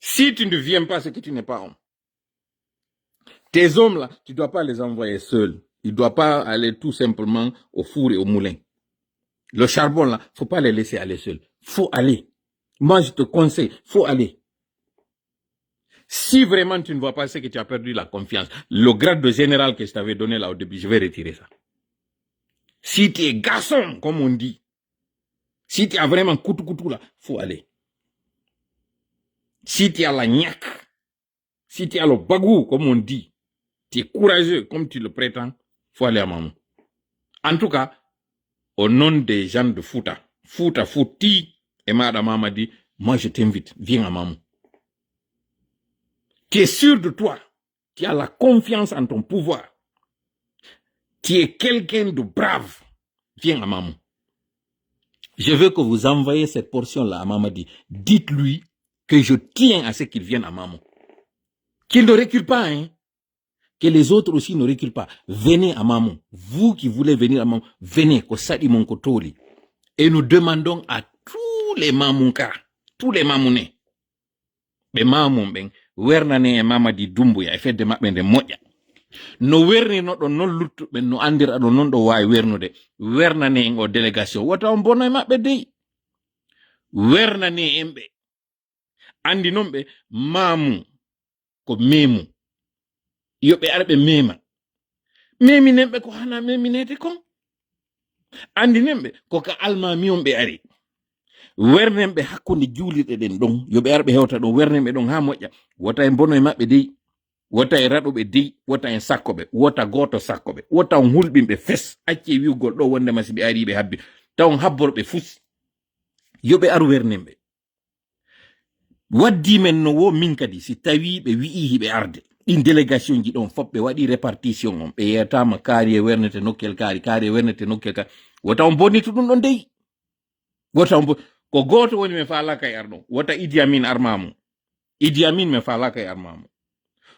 Si tu ne viens pas, c'est que tu n'es pas homme. Tes hommes là, tu ne dois pas les envoyer seuls. Ils ne doivent pas aller tout simplement au four et au moulin. Le charbon là, faut pas les laisser aller seuls. Faut aller. Moi, je te conseille, faut aller. Si vraiment tu ne vois pas, c'est que tu as perdu la confiance. Le grade de général que je t'avais donné là au début, je vais retirer ça. Si tu es garçon, comme on dit, si tu as vraiment coutou là, faut aller. Si tu as la gnaque, si tu as le bagou, comme on dit, tu es courageux, comme tu le prétends, faut aller à Mamou. En tout cas, au nom des gens de Fouti, et Madame Mamadi, moi je t'invite, viens à Mamou. Tu es sûr de toi, tu as la confiance en ton pouvoir, tu es quelqu'un de brave, viens à Mamou. Je veux que vous envoyez cette portion-là à Mamadi. Dites-lui que je tiens à ce qu'il vienne à Mamou. Qu'il ne recule pas, hein. Que les autres aussi ne reculent pas. Venez à Mamou. Vous qui voulez venir à Mamou, venez, Kosadi Monkotoli. Et nous demandons à tous les Mamounka, tous les Mamounais, les Mamoun, Wernane et Mamadi Doumbouya, et fait de Mabende Moya. No werni no ɗon non luttuɓe no andira ɗo non ɗo wawi wernude wernane en o délégation wota on bono e maɓɓe dey wernane en ɓe andi non ɓe mamu ko memu yoɓe arɓe mema meminen ɓe ko hana meminede kon andi nen ɓe ko ka almami on ɓe ari wernen ɓe hakkude juulirɗe ɗen ɗon yoɓe arɓe hewta ɗon wernen ɓe ɗon ha moƴƴa wota en bono e maɓɓe dey wota e raɗoɓe dey wota en sakkoɓe wota goto sakkoɓe wota on hulɓinɓe fes acci wiwgol ɗo wondema si ɓe ari ɓe habbi taw habborɓe fus yoɓe aru wernen ɓe waddi men no wo min kadi si tawi ɓe wi'i hiɓe arde ɗin délégation ji ɗon fop ɓe waɗi répartition on ɓe yeyatama kaari e wernete nokkel kaari e wernete nokkel kaari wota on bonnito ɗum ɗon dey wota on ko goto woni men falaka e arɗon wota Idi Amin armamu Idi Amin men falaka e armamu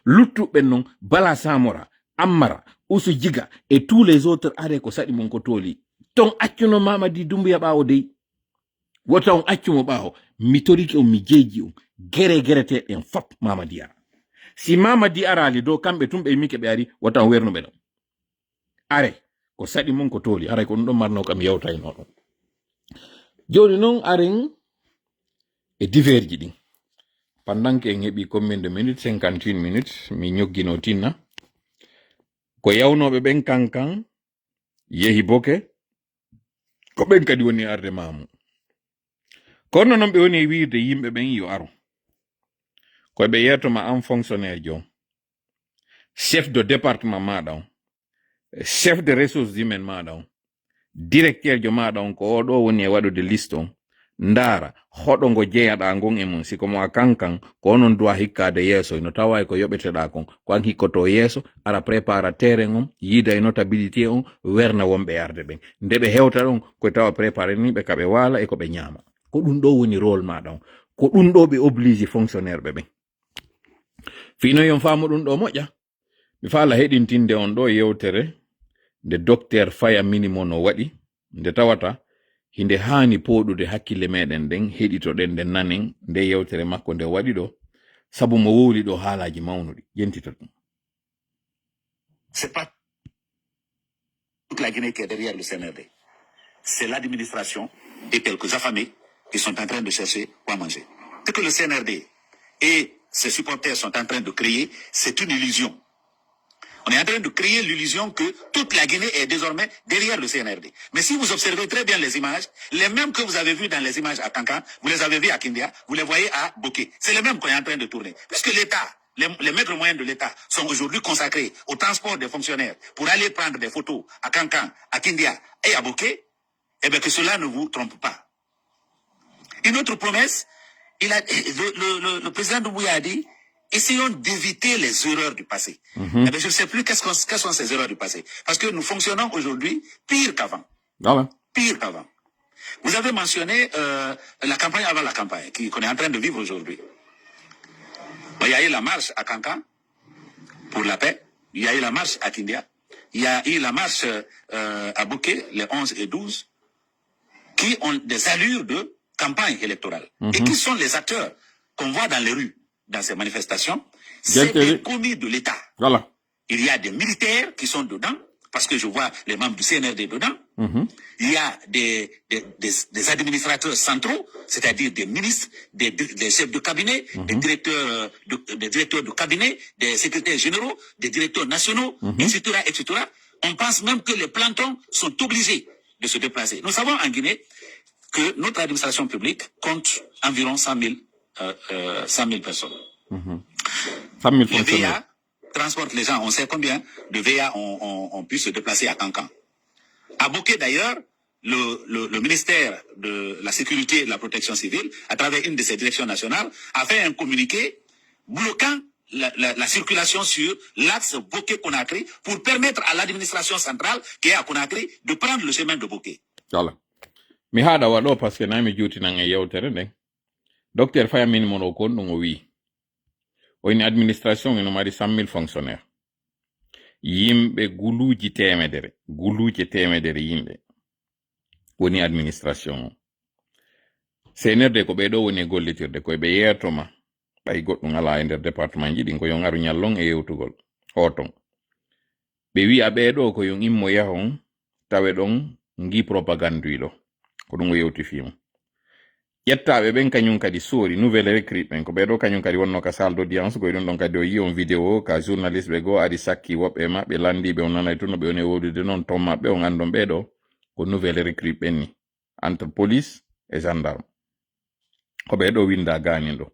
luttuɓe non Bala Samora Ammara Usu Jiga et tous les autres are ko saɗi mon ko tooli ton accuno Mamadi Doumbouya ɓawo dey wota on accumo ɓawo mi toriki on mi jeeji on gere gereteɗen fop Mamadi ara si Mamadi arali dow kamɓe tumɓe e mike ɓe ari wota on wernuɓe ɗon are ko saɗi mon ko tooli aray ko ɗum ɗon marno kam yewtayno ɗon joni noon aren e divers ji ɗin pendant que en heɓi combien de minutes 51 minutes mi ñoggino tinna ko yawnoɓe ɓen kankan yehi boke ko ɓen kadi woni arde Mamou kono noon ɓe woni e wirde yimɓe ɓen yo aro koɓe yettoma an fonctionnaire jo chef de département maɗa on chef de ressources humaines maɗa on directeur jo maɗa on ko oɗo woni e waɗude liste on ndara hoɗo ngo jeyaɗa ngon e mum siko mo a kankan ko onon duwa hikkade yeeso no tawa ko yoɓeteɗa kon ko an hikkoto yeeso ara prépara terrain on yiida e notabilité on werna wonɓe arde ɓen nde ɓe hewta ɗon koye tawa préparé ni ɓe kaɓe waala e ko ɓe ñaama ko ɗum ɗo woni rôle maɗa on ko ɗum ɗo ɓe oblige fonctionnaire ɓe ɓen fino yon faamu ɗum ɗo moƴƴa mi faala heɗintinde on ɗo yewtere nde docteur Faya Minimon no waɗi nde tawata hinde hani poɗude hakkille meɗen ɗen heɗitoɗen nde nanen nde yewtere makko nde waɗi ɗo sabu mo wowli ɗo haalaji mawnuɗi jentita ɗum. C'est pas toute la Guinée qui est derrière le CNRD. C'est l'administration et quelques affamés qui sont en train de chercher quoi manger. Ce que le CNRD et ses supporters sont en train de créer, c'est une illusion. On est en train de créer l'illusion que toute la Guinée est désormais derrière le CNRD. Mais si vous observez très bien les images, les mêmes que vous avez vues dans les images à Kankan, vous les avez vues à Kindia, vous les voyez à Boké. C'est les mêmes qu'on est en train de tourner. Puisque l'État, les maîtres moyens de l'État sont aujourd'hui consacrés au transport des fonctionnaires pour aller prendre des photos à Kankan, à Kindia et à Boké, eh bien que cela ne vous trompe pas. Une autre promesse, le président Doumbouya a dit, essayons d'éviter les erreurs du passé. Eh bien, je ne sais plus quelles sont ces erreurs du passé. Parce que nous fonctionnons aujourd'hui pire qu'avant. Voilà. Pire qu'avant. Vous avez mentionné la campagne avant la campagne qu'on est en train de vivre aujourd'hui. Il y a eu la marche à Kankan pour la paix. Il y a eu la marche à Kindia. Il y a eu la marche à Boké, les 11 et 12, qui ont des allures de campagne électorale. Et qui sont les acteurs qu'on voit dans les rues dans ces manifestations? C'est des commis de l'État. Voilà. Il y a des militaires qui sont dedans, parce que je vois les membres du CNRD dedans. Il y a des administrateurs centraux, c'est-à-dire des ministres, des chefs de cabinet, des directeurs de cabinet, des secrétaires généraux, des directeurs nationaux, etc., etc. On pense même que les plantons sont obligés de se déplacer. Nous savons en Guinée que notre administration publique compte environ 100 000 personnes. 100 000 Le VA, transporte les gens. On sait combien de VA on pu se déplacer à Cancan. À Bouquet, d'ailleurs, le ministère de la Sécurité et de la Protection civile, à travers une de ses directions nationales, a fait un communiqué bloquant la circulation sur l'axe Bouquet-Conakry pour permettre à l'administration centrale qui est à Conakry de prendre le chemin de Bouquet. Voilà. Mi haɗa waɗo parce que nami juutinan e yewtere nden docteur Fayamini mono kon ɗum o wi oyni administration eno mari 100 000 fonctionnaire yimɓe guluuji temedere yimɓe woni administration o senerde ko ɓeɗo woni e gollitirde koye ɓe yertoma ɓay goɗɗum ala e nder département ji ɗin ko yon aru ñallon e yewtugol hoton ɓe wi'a ɓeɗo ko yon immo yahon tawe ɗon ngi propaganduiɗo ko ɗum o yewti fimo ƴettaɓe ɓen kañum kadi soori nouvelle recrute ɓen ko ɓeɗo kañum kadi wonno ka salle d'audience koye ɗum ɗon kadi o yi on vidéo ka journaliste ɓe goo ari sakki woɓɓe maɓɓe landiɓe on nanay to no ɓe woni wodude noon tom maɓɓe on andon ɓeɗo ko nouvelle recrute ɓen ni entre police et gendarme ko ɓeɗo winda ganin ɗo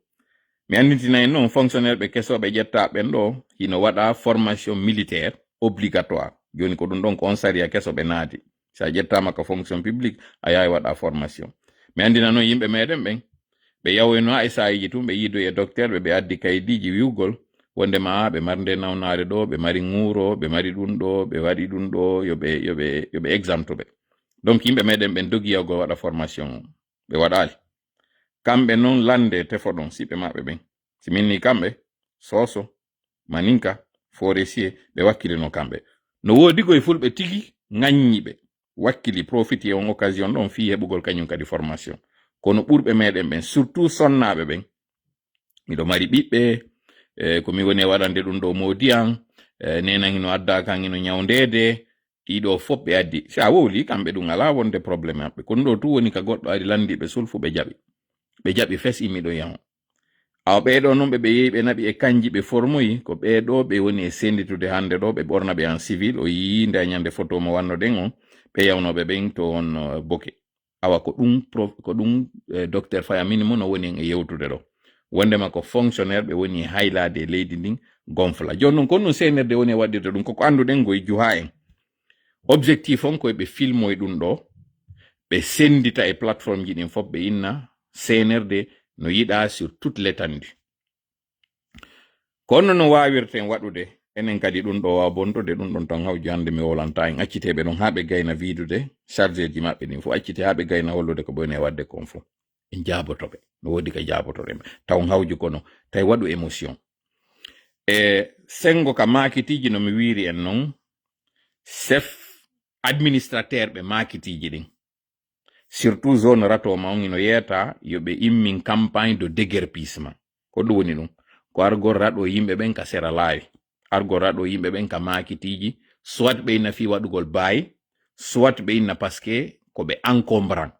mi anditinayi noon fonctionnaire ɓe kesoɓe ƴettaɓen ɗo hino waɗa formation militaire obligatoire joni ko ɗum ɗon ko on sari a kesoɓe naati sa ƴettama ko fonction publique a yawi waɗa formation mi andina noon yimɓe meɗen ɓen ɓe yawoyno ha e sayiji tum ɓe yiido e docteur ɓe addi kayidiji wiwgol wondema ɓe marde nawnare ɗo ɓe mari ŋuuro ɓe mari ɗum ɗo ɓe waɗi ɗum ɗo yoɓe exemple ɓe donc yimɓe meɗen ɓen dogi yawgol waɗa formation ɓe waɗali kamɓe noon lande tefoɗon siɓe maɓɓe ɓen si minni kamɓe soso maninka forestier ɓe wakkilino kamɓe no wodi koye fulɓe tigi ŋaññiɓe wakkili profiti on occasion ɗon fi heɓugol kañum kadi formation kono ɓurɓe meɗen ɓen surtout sonnaɓe ɓen miɗo mari ɓiɓɓe ko mi woni waɗande ɗum ɗo modiyan nenangino adda kan ino ñawndede ɗiɗo fof ɓe addi sa wowli kamɓe ɗum ala wonde probléme maɓɓe kono ɗo tu woni ka goɗɗo ari landiɓe sulfu ɓe jaɓi fes immiɗo yaho aw ɓeɗo noon ɓe yehi ɓe naɓi e kanji ɓe formoyi ko ɓeɗo ɓe woni e senditude hande ɗo ɓe ɓorna ɓe en civil o yi nde ñande photo mo wanno ɗen on ɓe yawnoɓe ɓen to on boke awa ko ɗum docteur Fayamini mo no woni en e yewtude ɗo wondema ko fonctionnaire ɓe woni haylade e leydi ndin gonfla joni noon kon ɗum senerde woni e waɗirde ɗum koko anduɗen goye juha en objectif on koye ɓe filmoye ɗum ɗo ɓe sendita e plateforme ji ɗin fof ɓe inna senerde no yiɗa sur toute l'étendue kono no wawirten waɗude enen kadi ɗum ɗo wawa bondude ɗum ɗon tan hawji hande mi wolanta en acciteɓe ɗon ha ɓe gayna widude chargé ji maɓɓe ɗin fof accite ha ɓe gayna hollude ko ɓewni e wadde kon fof en jabotoɓe no wodi ko jabotoɗen taw hawji kono tawi waɗu émotion e sengo ka makitiji no mi wiri en noon chef administrateur ɓe makitiji ɗin surtout zone ratoma on ino yeeta yoɓe immin campagne de déguerpissement ko ɗum woni ɗum ko argol raɗo yimɓe ɓen ka sera laawi argol raɗo yimɓe ɓen ka makitiji soit ɓe inna fi waɗugol baayi soit ɓe inna parce que ko ɓe encombrant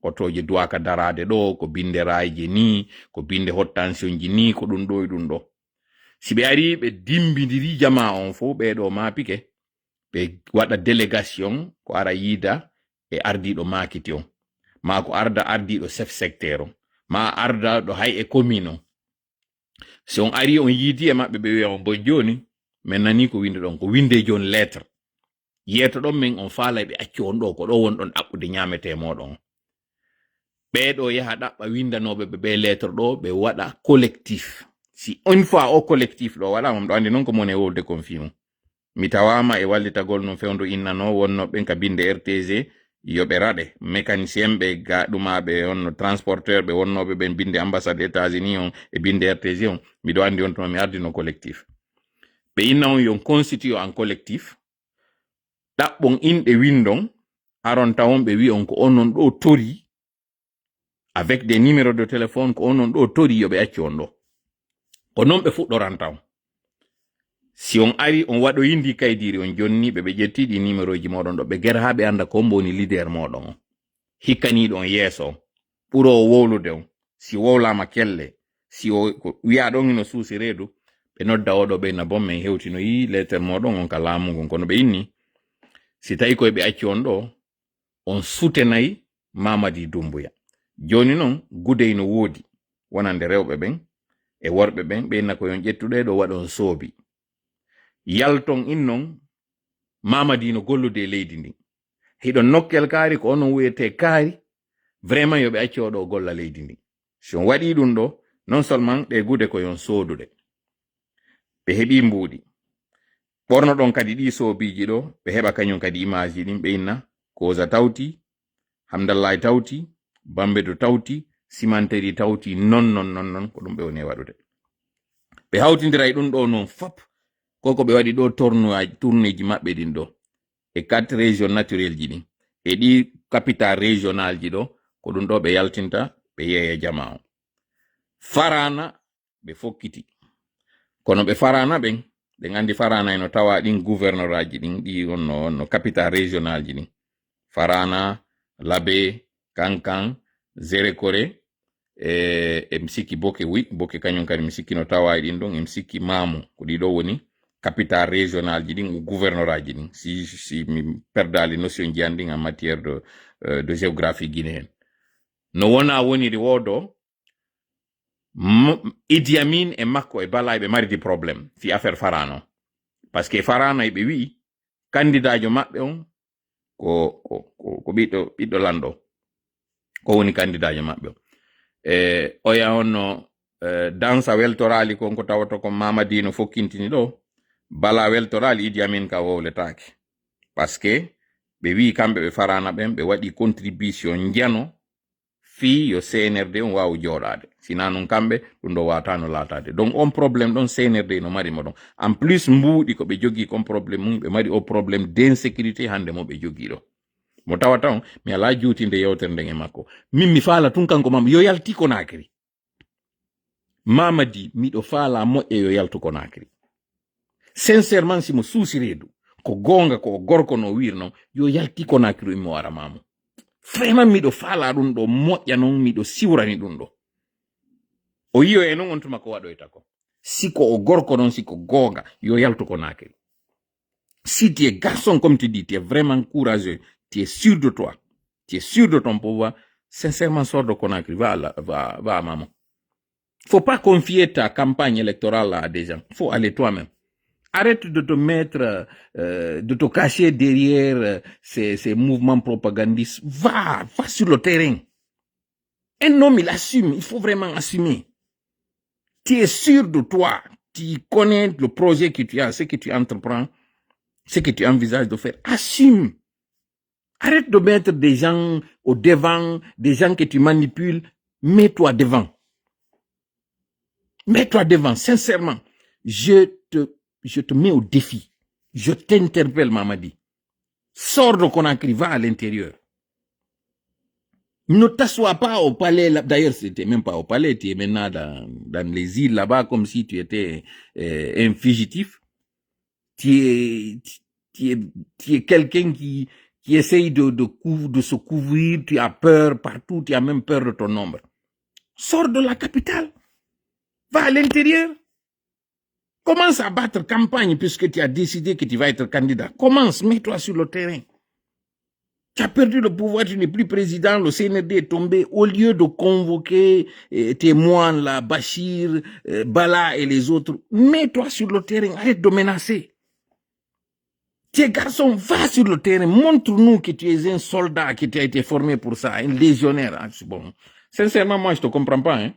otoje duwaka darade ɗo ko binde rayje ni ko binde haute tension ji ni ko ɗum ɗo e ɗum ɗo si ɓe ari ɓe dimbidiri jama on fo ɓeɗo mapike ɓe waɗa délégation ko ara yiida e ardiɗo makiti on ma ko ardiɗo chef secteur on ma arda ɗo hay e commune on si on ari on yiidi e maɓɓe ɓe wiya on bo joni min nani ko winde ɗon ko winde joni lettre yeeto ɗon min on faala ɓe acci on ɗo ko ɗo won ɗon ɗaɓɓude ñamete moɗon ɓeɗo yaha ɗaɓɓa windanoɓe ɓe lettre ɗo ɓe waɗa collectif si une fois o collectif ɗo waɗa mom ɗo andi noon ko mon e wolde kon fimum mi tawama e wallitagol no fewndo innano wonno ɓen ka binde RTG yoɓe raɗe mécanicien ɓe gaɗumaɓe on transporteur ɓe wonnoɓe ɓen binde ambassade États-Unis on e binde RTG on miɗo andi on to mi ardino collectif ɓe inna on yon constitue en collectif ɗaɓɓon inɗe windon aron tawon ɓe wi on ko onon ɗo tori avec des numéros de téléphone ko onon ɗo tori yoɓe acci on ɗo ko noon ɓe fuɗɗoranta on si on ari on waɗo yindi kaydiri on jonni ɓe ƴettiɗi numéro ji moɗon ɗo ɓe gera ha ɓe anda ko mboni leader moɗon on hikkaniɗo on yeeso ɓuro o wowlude on si wowlama kelle si o wiya ɗon ino suusi reedu ɓe nodda oɗo ɓe na bon men hewtino yi lettere moɗon on ka laamugon kono ɓe inni si tawi koye ɓe acci on ɗo on sutenayi Mamadi Doumbouya joni noon gudey no woodi wonande rewɓe ɓen e worɓe ɓen ɓe inna ko yon ƴettuɗe ɗo waɗon soobi yalton innon Mamadi no gollude leydi ndi hiɗo nokkel kaari ko onon wiyete kaari vraiment yoɓe acci oɗo golla leydi ndi si on waɗi ɗum ɗo non seulement ɗe gude ko yon soodude ɓe heɓi mbuuɗi ɓorno ɗon kadi ɗi soobiji ɗo ɓe heɓa kañum kadi image ji ɗin ɓe inna Koza tawti Hamdallahi tawti Bambedo tawti Simanteri tawti non ko ɗum ɓe woni waɗude ɓe hawtindira ɗum ɗo non fop koko ɓe waɗi ɗo tourneji maɓɓe ɗin ɗo e 4 région naturel ji ɗin e ɗi capital régional ji ɗo ko ɗum ɗo ɓe yaltinta ɓe yeeya jama o farana ɓe fokkiti kono ɓe farana ɓen ɓe andi farana eno tawa ɗin gouverneur aji ɗin ɗi onno capital régional ji ɗin farana Labé Kankan Zerekore e mi sikki boke kañum kadi mi sikki no tawa ɗin ɗon mi sikki Mamu ko ɗiɗo woni capital régional ji ɗin gouverneur aji ɗin si mi perdali notion ji an ɗin en matière de géographie guinéenne no wona woniri wodo Idi Amin e makko e Bala ɓe maridi probléme fi affaire farano parce que farana ɓe wi candidat jo maɓɓe on ko ɓiɗɗo lando ko woni candidat jo maɓɓe on oya onno dansa weltorali konko tawato ko Mamadi no fokkintini ɗo Bala weltorali Idi Amin ka wowletake parce que ɓe wi kamɓe ɓe farana ɓen ɓe waɗi contribution jano fi yo CNRD on wawu joɗade sina non kamɓe ɗum ɗo watano latade donc on probléme ɗon CNRD no mari mo ɗon en plus mbuuɗi ko ɓe jogui comme probléme mum ɓe mari o probléme d'insécurité hande mo ɓe jogui ɗo mo tawata on mi ala juutinde yewtere nden e makko min mi faala tun kanko mam yo yalti Conakry Mamadi miɗo faala moƴƴe yo yaltu Conakry sincèrement simo suusi reedu ko gonga ko gorko no wirno yo yalti Conakry mi wara mamo vraiment miɗo faala ɗum ɗo moƴƴa non miɗo siwrani ɗum ɗo o yiyo e non on tuma ko waɗoyta ko siko o gorko non siko gonga yo yaltu Conakry si tu es garçon comme tu dis tu es vraiment courageux tu es sûr de toi tu es sûr de ton pouvoir sincèrement sors de Conakry va à maman faut pas confier ta campagne électorale à des gens faut aller toi-même. Arrête de te mettre, de te cacher derrière ces mouvements propagandistes. Va sur le terrain. Un homme, il assume. Il faut vraiment assumer. Tu es sûr de toi. Tu connais le projet que tu as, ce que tu entreprends, ce que tu envisages de faire. Assume. Arrête de mettre des gens au devant, des gens que tu manipules. Mets-toi devant. Mets-toi devant, sincèrement. Je te mets au défi. Je t'interpelle, Mamadi. Sors de Conakry, va à l'intérieur. Ne t'assois pas au palais. D'ailleurs, c'était même pas au palais. Tu es maintenant dans les îles là-bas comme si tu étais un fugitif. Tu es quelqu'un qui essaye de se couvrir. Tu as peur partout. Tu as même peur de ton ombre. Sors de la capitale. Va à l'intérieur. Commence à battre campagne puisque tu as décidé que tu vas être candidat. Commence, mets-toi sur le terrain. Tu as perdu le pouvoir, tu n'es plus président, le CNRD est tombé. Au lieu de convoquer tes moines, là, Bachir, Bala et les autres, mets-toi sur le terrain, arrête de menacer. Tu es garçon, va sur le terrain, montre-nous que tu es un soldat, que tu as été formé pour ça, un légionnaire. Ah, bon. Sincèrement, moi, je te comprends pas. Hein?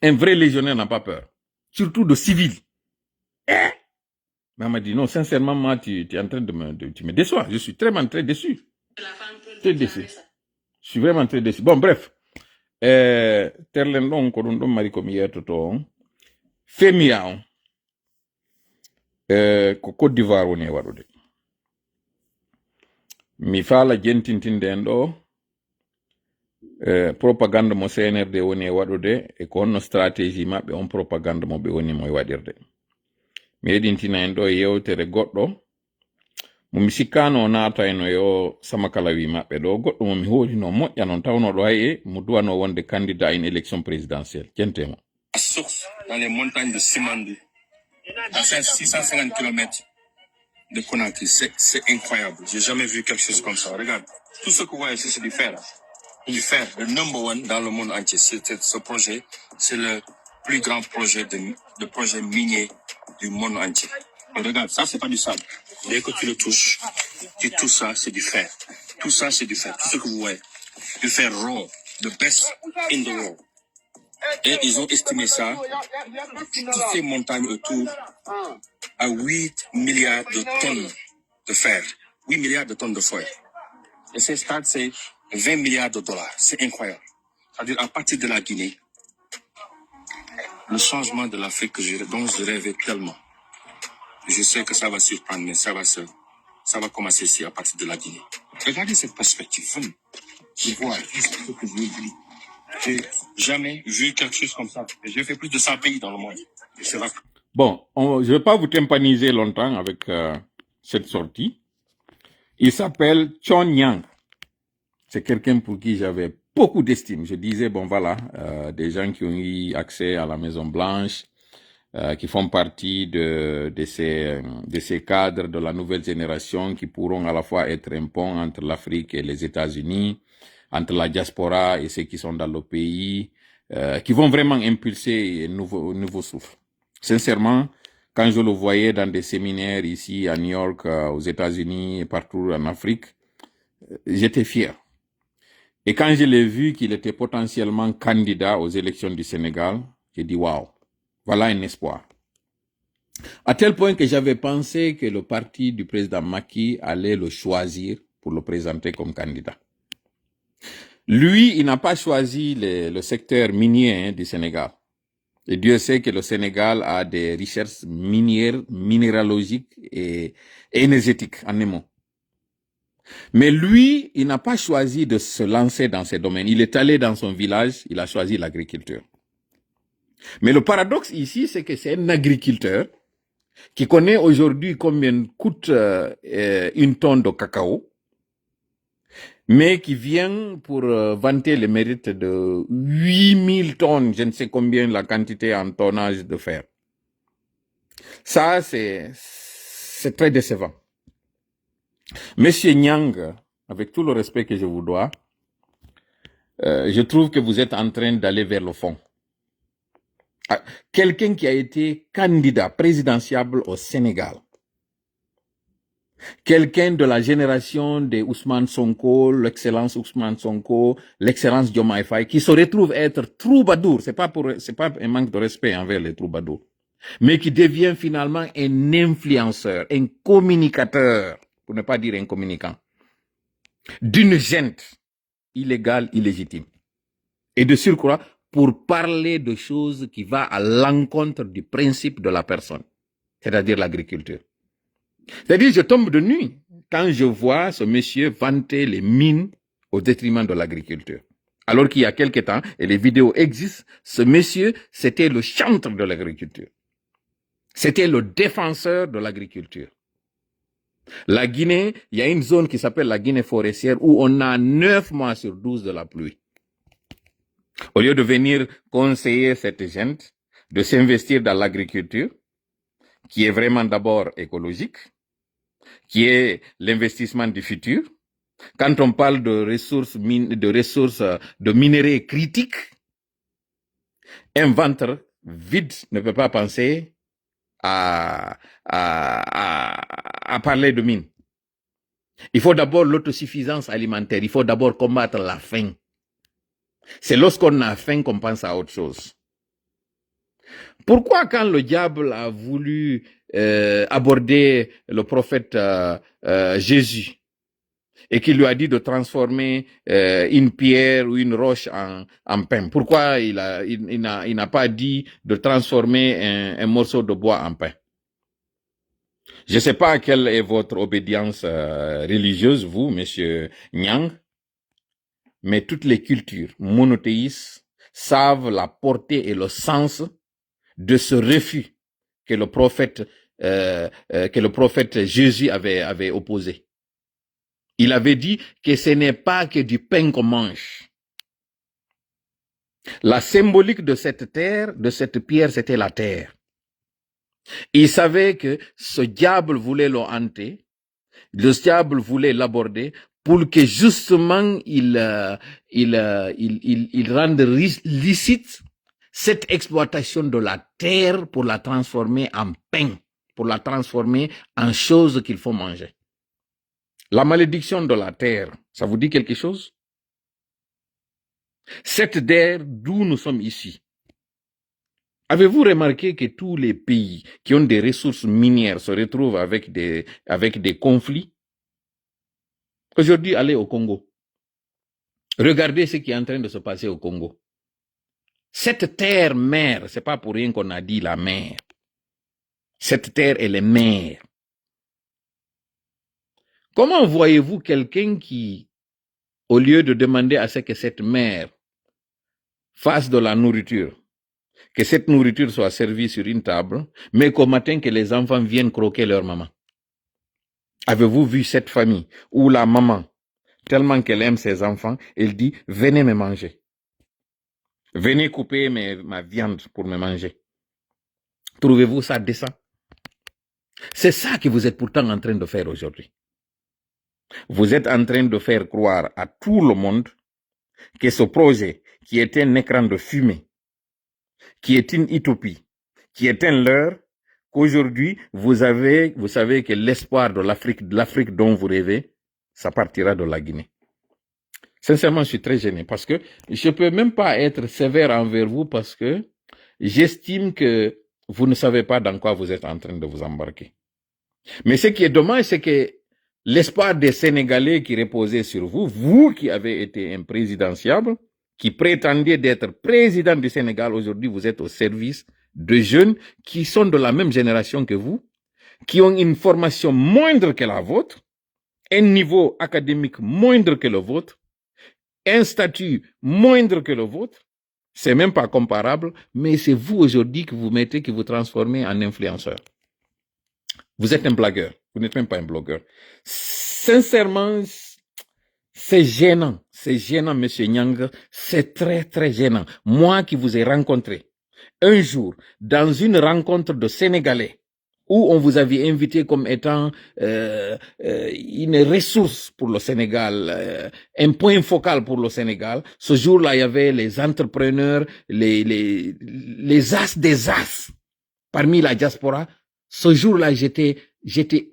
Un vrai légionnaire n'a pas peur. Surtout de civils. Maman dit non, sincèrement, moi, tu es en train tu me déçois. Je suis très déçu. Très déçu. Je suis vraiment très déçu. Bon, bref. Terlen don ko ɗum mari komi yettoto on. Femiya on. Ko Côte d'Ivoire woni e waɗude. Mi faala jentintinde en ɗo. Propagande mo CNRD woni e waɗude e ko honno stratégie maɓɓe on propagande mo ɓe woni mo e waɗirde. Mi heɗintina en ɗo yewtere goɗɗo mo mi sikkano naata eno yo Samakala wi maɓɓe ɗo goɗɗo mo mi hooli no moƴƴa non tawno ɗo hay mo duwano wonde candidat à une élection présidentielle jentemo. Source dans les montagnes de Simandou à 650 km de Conakry, c'est incroyable. J'ai jamais vu quelque chose comme ça. Regarde, tout ce que vous voyez ici, c'est du fer. Du fer, le number one dans le monde entier. Ce projet, c'est le plus grand projet de projet minier du monde entier. Et regarde, ça, c'est pas du sable. Dès que tu le touches, tout ça, c'est du fer. Tout ça, c'est du fer. Tout ce que vous voyez. Du fer raw. The best in the world. Et ils ont estimé ça, toutes ces montagnes autour, à 8 milliards de tonnes de fer. 8 milliards de tonnes de fer. Et ces stades, c'est 20 milliards de dollars. C'est incroyable. C'est-à-dire, à partir de la Guinée, le changement de l'Afrique dont je rêvais tellement. Je sais que ça va surprendre, mais ça va commencer ici, à partir de la Guinée. Regardez cette perspective. Je vois ce que j'ai vu. J'ai jamais vu quelque chose comme ça. J'ai fait plus de 100 pays dans le monde. Et c'est vrai. Bon, je ne vais pas vous tympaniser longtemps avec cette sortie. Il s'appelle Chon Yang. C'est quelqu'un pour qui j'avais beaucoup d'estime. Je disais, bon voilà, des gens qui ont eu accès à la Maison Blanche, qui font partie de ces cadres de la nouvelle génération qui pourront à la fois être un pont entre l'Afrique et les États-Unis, entre la diaspora et ceux qui sont dans le pays, qui vont vraiment impulser un nouveau souffle. Sincèrement, quand je le voyais dans des séminaires ici à New York, aux États-Unis et partout en Afrique, j'étais fier. Et quand je l'ai vu qu'il était potentiellement candidat aux élections du Sénégal, j'ai dit waouh, voilà un espoir. À tel point que j'avais pensé que le parti du président Macky allait le choisir pour le présenter comme candidat. Lui, il n'a pas choisi le secteur minier du Sénégal. Et Dieu sait que le Sénégal a des richesses minières, minéralogiques et énergétiques, en un mot. Mais lui, il n'a pas choisi de se lancer dans ces domaines. Il est allé dans son village, il a choisi l'agriculture. Mais le paradoxe ici, c'est que c'est un agriculteur qui connaît aujourd'hui combien coûte une tonne de cacao, mais qui vient pour vanter le mérite de 8000 tonnes, je ne sais combien la quantité en tonnage de fer. Ça, c'est très décevant. Monsieur Nyang, avec tout le respect que je vous dois, je trouve que vous êtes en train d'aller vers le fond. Quelqu'un qui a été candidat présidentiable au Sénégal, quelqu'un de la génération de Ousmane Sonko, l'excellence Ousmane Sonko, l'excellence Diomaye Faye, qui se retrouve être troubadour, c'est pas un manque de respect envers les troubadours, mais qui devient finalement un influenceur, un communicateur, pour ne pas dire un communicant, d'une junte illégale, illégitime. Et de surcroît, pour parler de choses qui vont à l'encontre du principe de la personne, c'est-à-dire l'agriculture. C'est-à-dire, je tombe de nuit quand je vois ce monsieur vanter les mines au détriment de l'agriculture. Alors qu'il y a quelque temps, et les vidéos existent, ce monsieur, c'était le chantre de l'agriculture. C'était le défenseur de l'agriculture. La Guinée, il y a une zone qui s'appelle la Guinée forestière où on a 9 mois sur 12 de la pluie. Au lieu de venir conseiller cette gente, de s'investir dans l'agriculture, qui est vraiment d'abord écologique, qui est l'investissement du futur. Quand on parle de ressources, de minerais critiques, un ventre vide ne peut pas penser à parler de mines. Il faut d'abord l'autosuffisance alimentaire, il faut d'abord combattre la faim. C'est lorsqu'on a faim qu'on pense à autre chose. Pourquoi quand le diable a voulu aborder le prophète Jésus et qu'il lui a dit de transformer une pierre ou une roche en pain, pourquoi il n'a pas dit de transformer un morceau de bois en pain? Je ne sais pas quelle est votre obédience religieuse, vous, monsieur Nyang, mais toutes les cultures monothéistes savent la portée et le sens de ce refus que le prophète Jésus avait opposé. Il avait dit que ce n'est pas que du pain qu'on mange. La symbolique de cette terre, de cette pierre, c'était la terre. Il savait que ce diable voulait le hanter, le diable voulait l'aborder pour que justement il rende licite cette exploitation de la terre pour la transformer en pain pour la transformer en choses qu'il faut manger. La malédiction de la terre, ça vous dit quelque chose? Cette terre d'où nous sommes ici. Avez-vous remarqué que tous les pays qui ont des ressources minières se retrouvent avec des conflits? Aujourd'hui, allez au Congo. Regardez ce qui est en train de se passer au Congo. Cette terre-mère, c'est pas pour rien qu'on a dit la mer. Cette terre, elle est mère. Comment voyez-vous quelqu'un qui, au lieu de demander à ce que cette mère fasse de la nourriture, que cette nourriture soit servie sur une table, mais qu'au matin que les enfants viennent croquer leur maman? Avez-vous vu cette famille où la maman, tellement qu'elle aime ses enfants, elle dit « Venez me manger. Venez couper ma viande pour me manger. » Trouvez-vous ça décent? C'est ça que vous êtes pourtant en train de faire aujourd'hui. Vous êtes en train de faire croire à tout le monde que ce projet, qui est un écran de fumée, qui est une utopie, qui est un leurre, qu'aujourd'hui, vous savez que l'espoir de l'Afrique dont vous rêvez, ça partira de la Guinée. Sincèrement, je suis très gêné parce que je ne peux même pas être sévère envers vous parce que j'estime que vous ne savez pas dans quoi vous êtes en train de vous embarquer. Mais ce qui est dommage, c'est que l'espoir des Sénégalais qui reposait sur vous, vous qui avez été imprésidentiable, qui prétendiez d'être président du Sénégal, aujourd'hui vous êtes au service de jeunes qui sont de la même génération que vous, qui ont une formation moindre que la vôtre, un niveau académique moindre que le vôtre, un statut moindre que le vôtre. C'est même pas comparable, mais c'est vous aujourd'hui que vous transformez en influenceur. Vous êtes un blagueur. Vous n'êtes même pas un blogueur. Sincèrement, c'est gênant. C'est gênant, monsieur Nyang. C'est très, très gênant. Moi qui vous ai rencontré un jour dans une rencontre de Sénégalais où on vous avait invité comme étant une ressource pour le Sénégal, un point focal pour le Sénégal. Ce jour-là, il y avait les entrepreneurs, les as des as parmi la diaspora. Ce jour-là, j'étais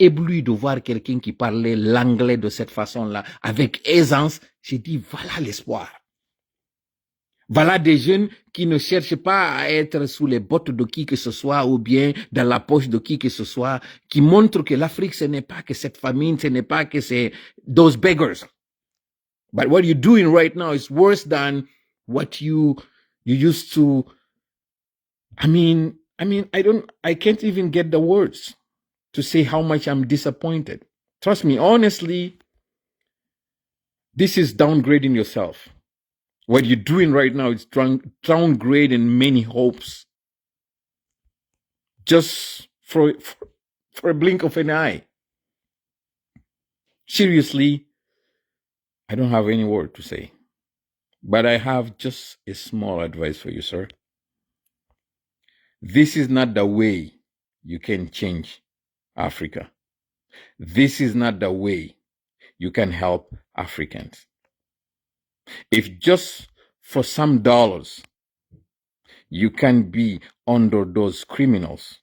ébloui de voir quelqu'un qui parlait l'anglais de cette façon-là, avec aisance. J'ai dit, voilà l'espoir. Voilà des jeunes qui ne cherchent pas à être sous les bottes de qui que ce soit ou bien dans la poche de qui que ce soit, qui montrent que l'Afrique, ce n'est pas que cette famine, ce n'est pas que c'est those beggars. But what you're doing right now is worse than what you used to. I can't even get the words to say how much I'm disappointed. Trust me, honestly, this is downgrading yourself. What you're doing right now is downgrading many hopes. Just for a blink of an eye. Seriously, I don't have any word to say. But I have just a small advice for you, sir. This is not the way you can change Africa. This is not the way you can help Africans. If just for some dollars you can be under those criminals,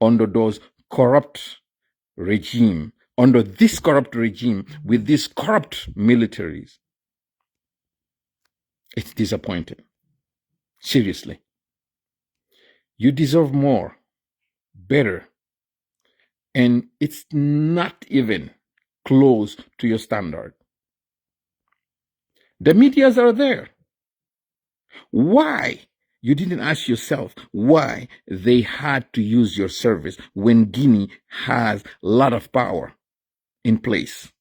under those corrupt regime, under this corrupt regime with these corrupt militaries, it's disappointing. Seriously. You deserve more, better, and it's not even close to your standard. The medias are there. Why? You didn't ask yourself why they had to use your service when Guinea has a lot of power in place.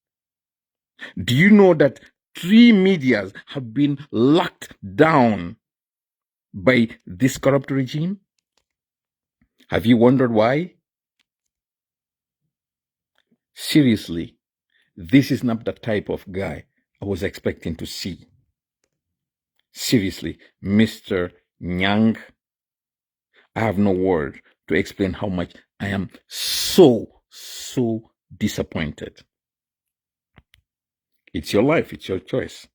Do you know that 3 medias have been locked down by this corrupt regime? Have you wondered why? Seriously, this is not the type of guy I was expecting to see. Seriously, Mr. Nyang, I have no word to explain how much I am so disappointed. It's your life, it's your choice.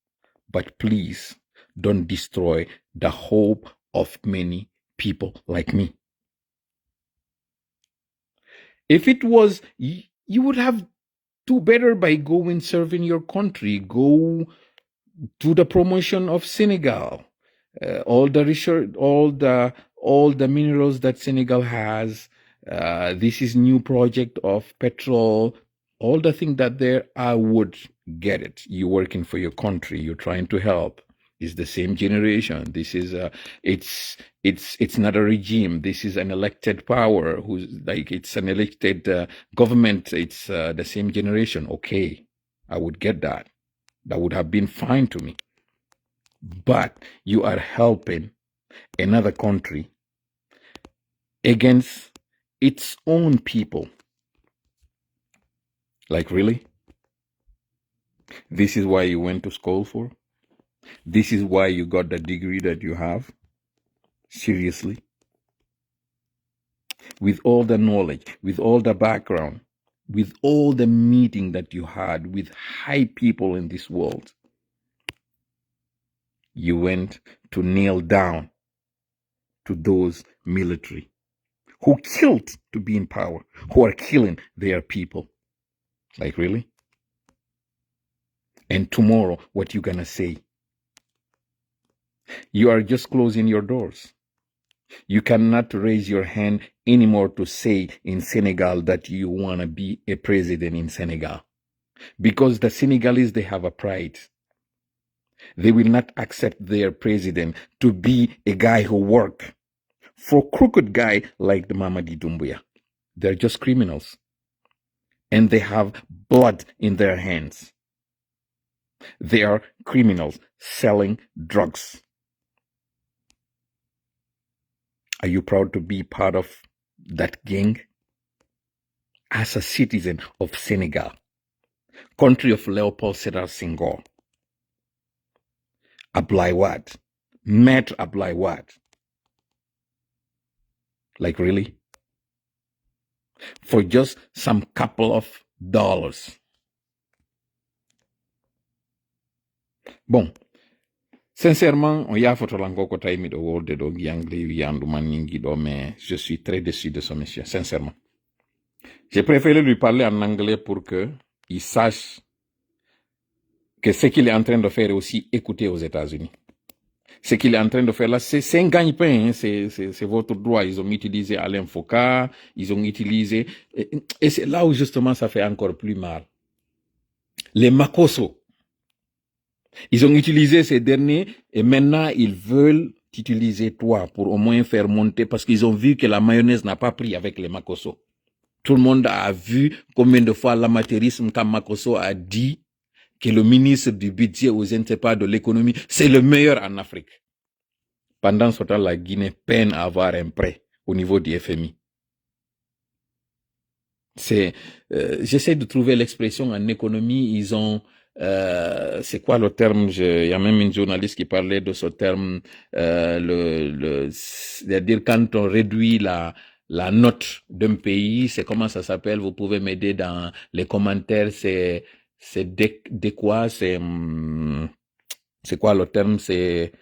But please don't destroy the hope of many people like me. If it was, you would have do better by going serving your country. Go to the promotion of Senegal. All the research, all the minerals that Senegal has. This is new project of petrol. All the things that there, I would get it. You're working for your country. You're trying to help. It's the same generation. This is it's not a regime. This is an elected power who's like it's an elected government. It's the same generation. Okay, I would get that. That would have been fine to me. But you are helping another country against its own people. Like, really? This is why you went to school for? This is why you got the degree that you have? Seriously? With all the knowledge, with all the background, with all the meeting that you had with high people in this world, you went to kneel down to those military who killed to be in power, who are killing their people. Like, really? And tomorrow, what you gonna say? You are just closing your doors. You cannot raise your hand anymore to say in Senegal that you want to be a president in Senegal. Because the Senegalese, they have a pride. They will not accept their president to be a guy who work for crooked guy like the Mamadi Doumbouya. They're just criminals. And they have blood in their hands. They are criminals selling drugs. Are you proud to be part of that gang? As a citizen of Senegal, country of Leopold Sédar Senghor, Abdoulaye Wade, Maître Abdoulaye Wade. Like, really? For just some couple of dollars. Bon, sincèrement, on y a photo lango ko taimi do wolde do giangli yandu maningi do, mais je suis très déçu de ce monsieur, sincèrement. J'ai préféré lui parler en anglais pour que il sache que ce qu'il est en train de faire est aussi écouté aux États-Unis. Ce qu'il est en train de faire là, c'est un gagne-pain, hein, c'est votre droit. Ils ont utilisé Alain Foucault, ils ont utilisé... Et c'est là où justement ça fait encore plus mal. Les Makosso, ils ont utilisé ces derniers et maintenant ils veulent t'utiliser toi pour au moins faire monter parce qu'ils ont vu que la mayonnaise n'a pas pris avec les Makosso. Tout le monde a vu combien de fois l'amateurisme quand Makosso a dit que le ministre du budget ou je ne sais pas de l'économie, c'est le meilleur en Afrique. Pendant ce temps, la Guinée peine à avoir un prêt au niveau du FMI. J'essaie de trouver l'expression en économie, ils ont, c'est quoi le terme? Il y a même une journaliste qui parlait de ce terme, c'est-à-dire quand on réduit la note d'un pays, c'est comment ça s'appelle? Vous pouvez m'aider dans les commentaires, c'est quoi? C'est quoi le terme? C'est,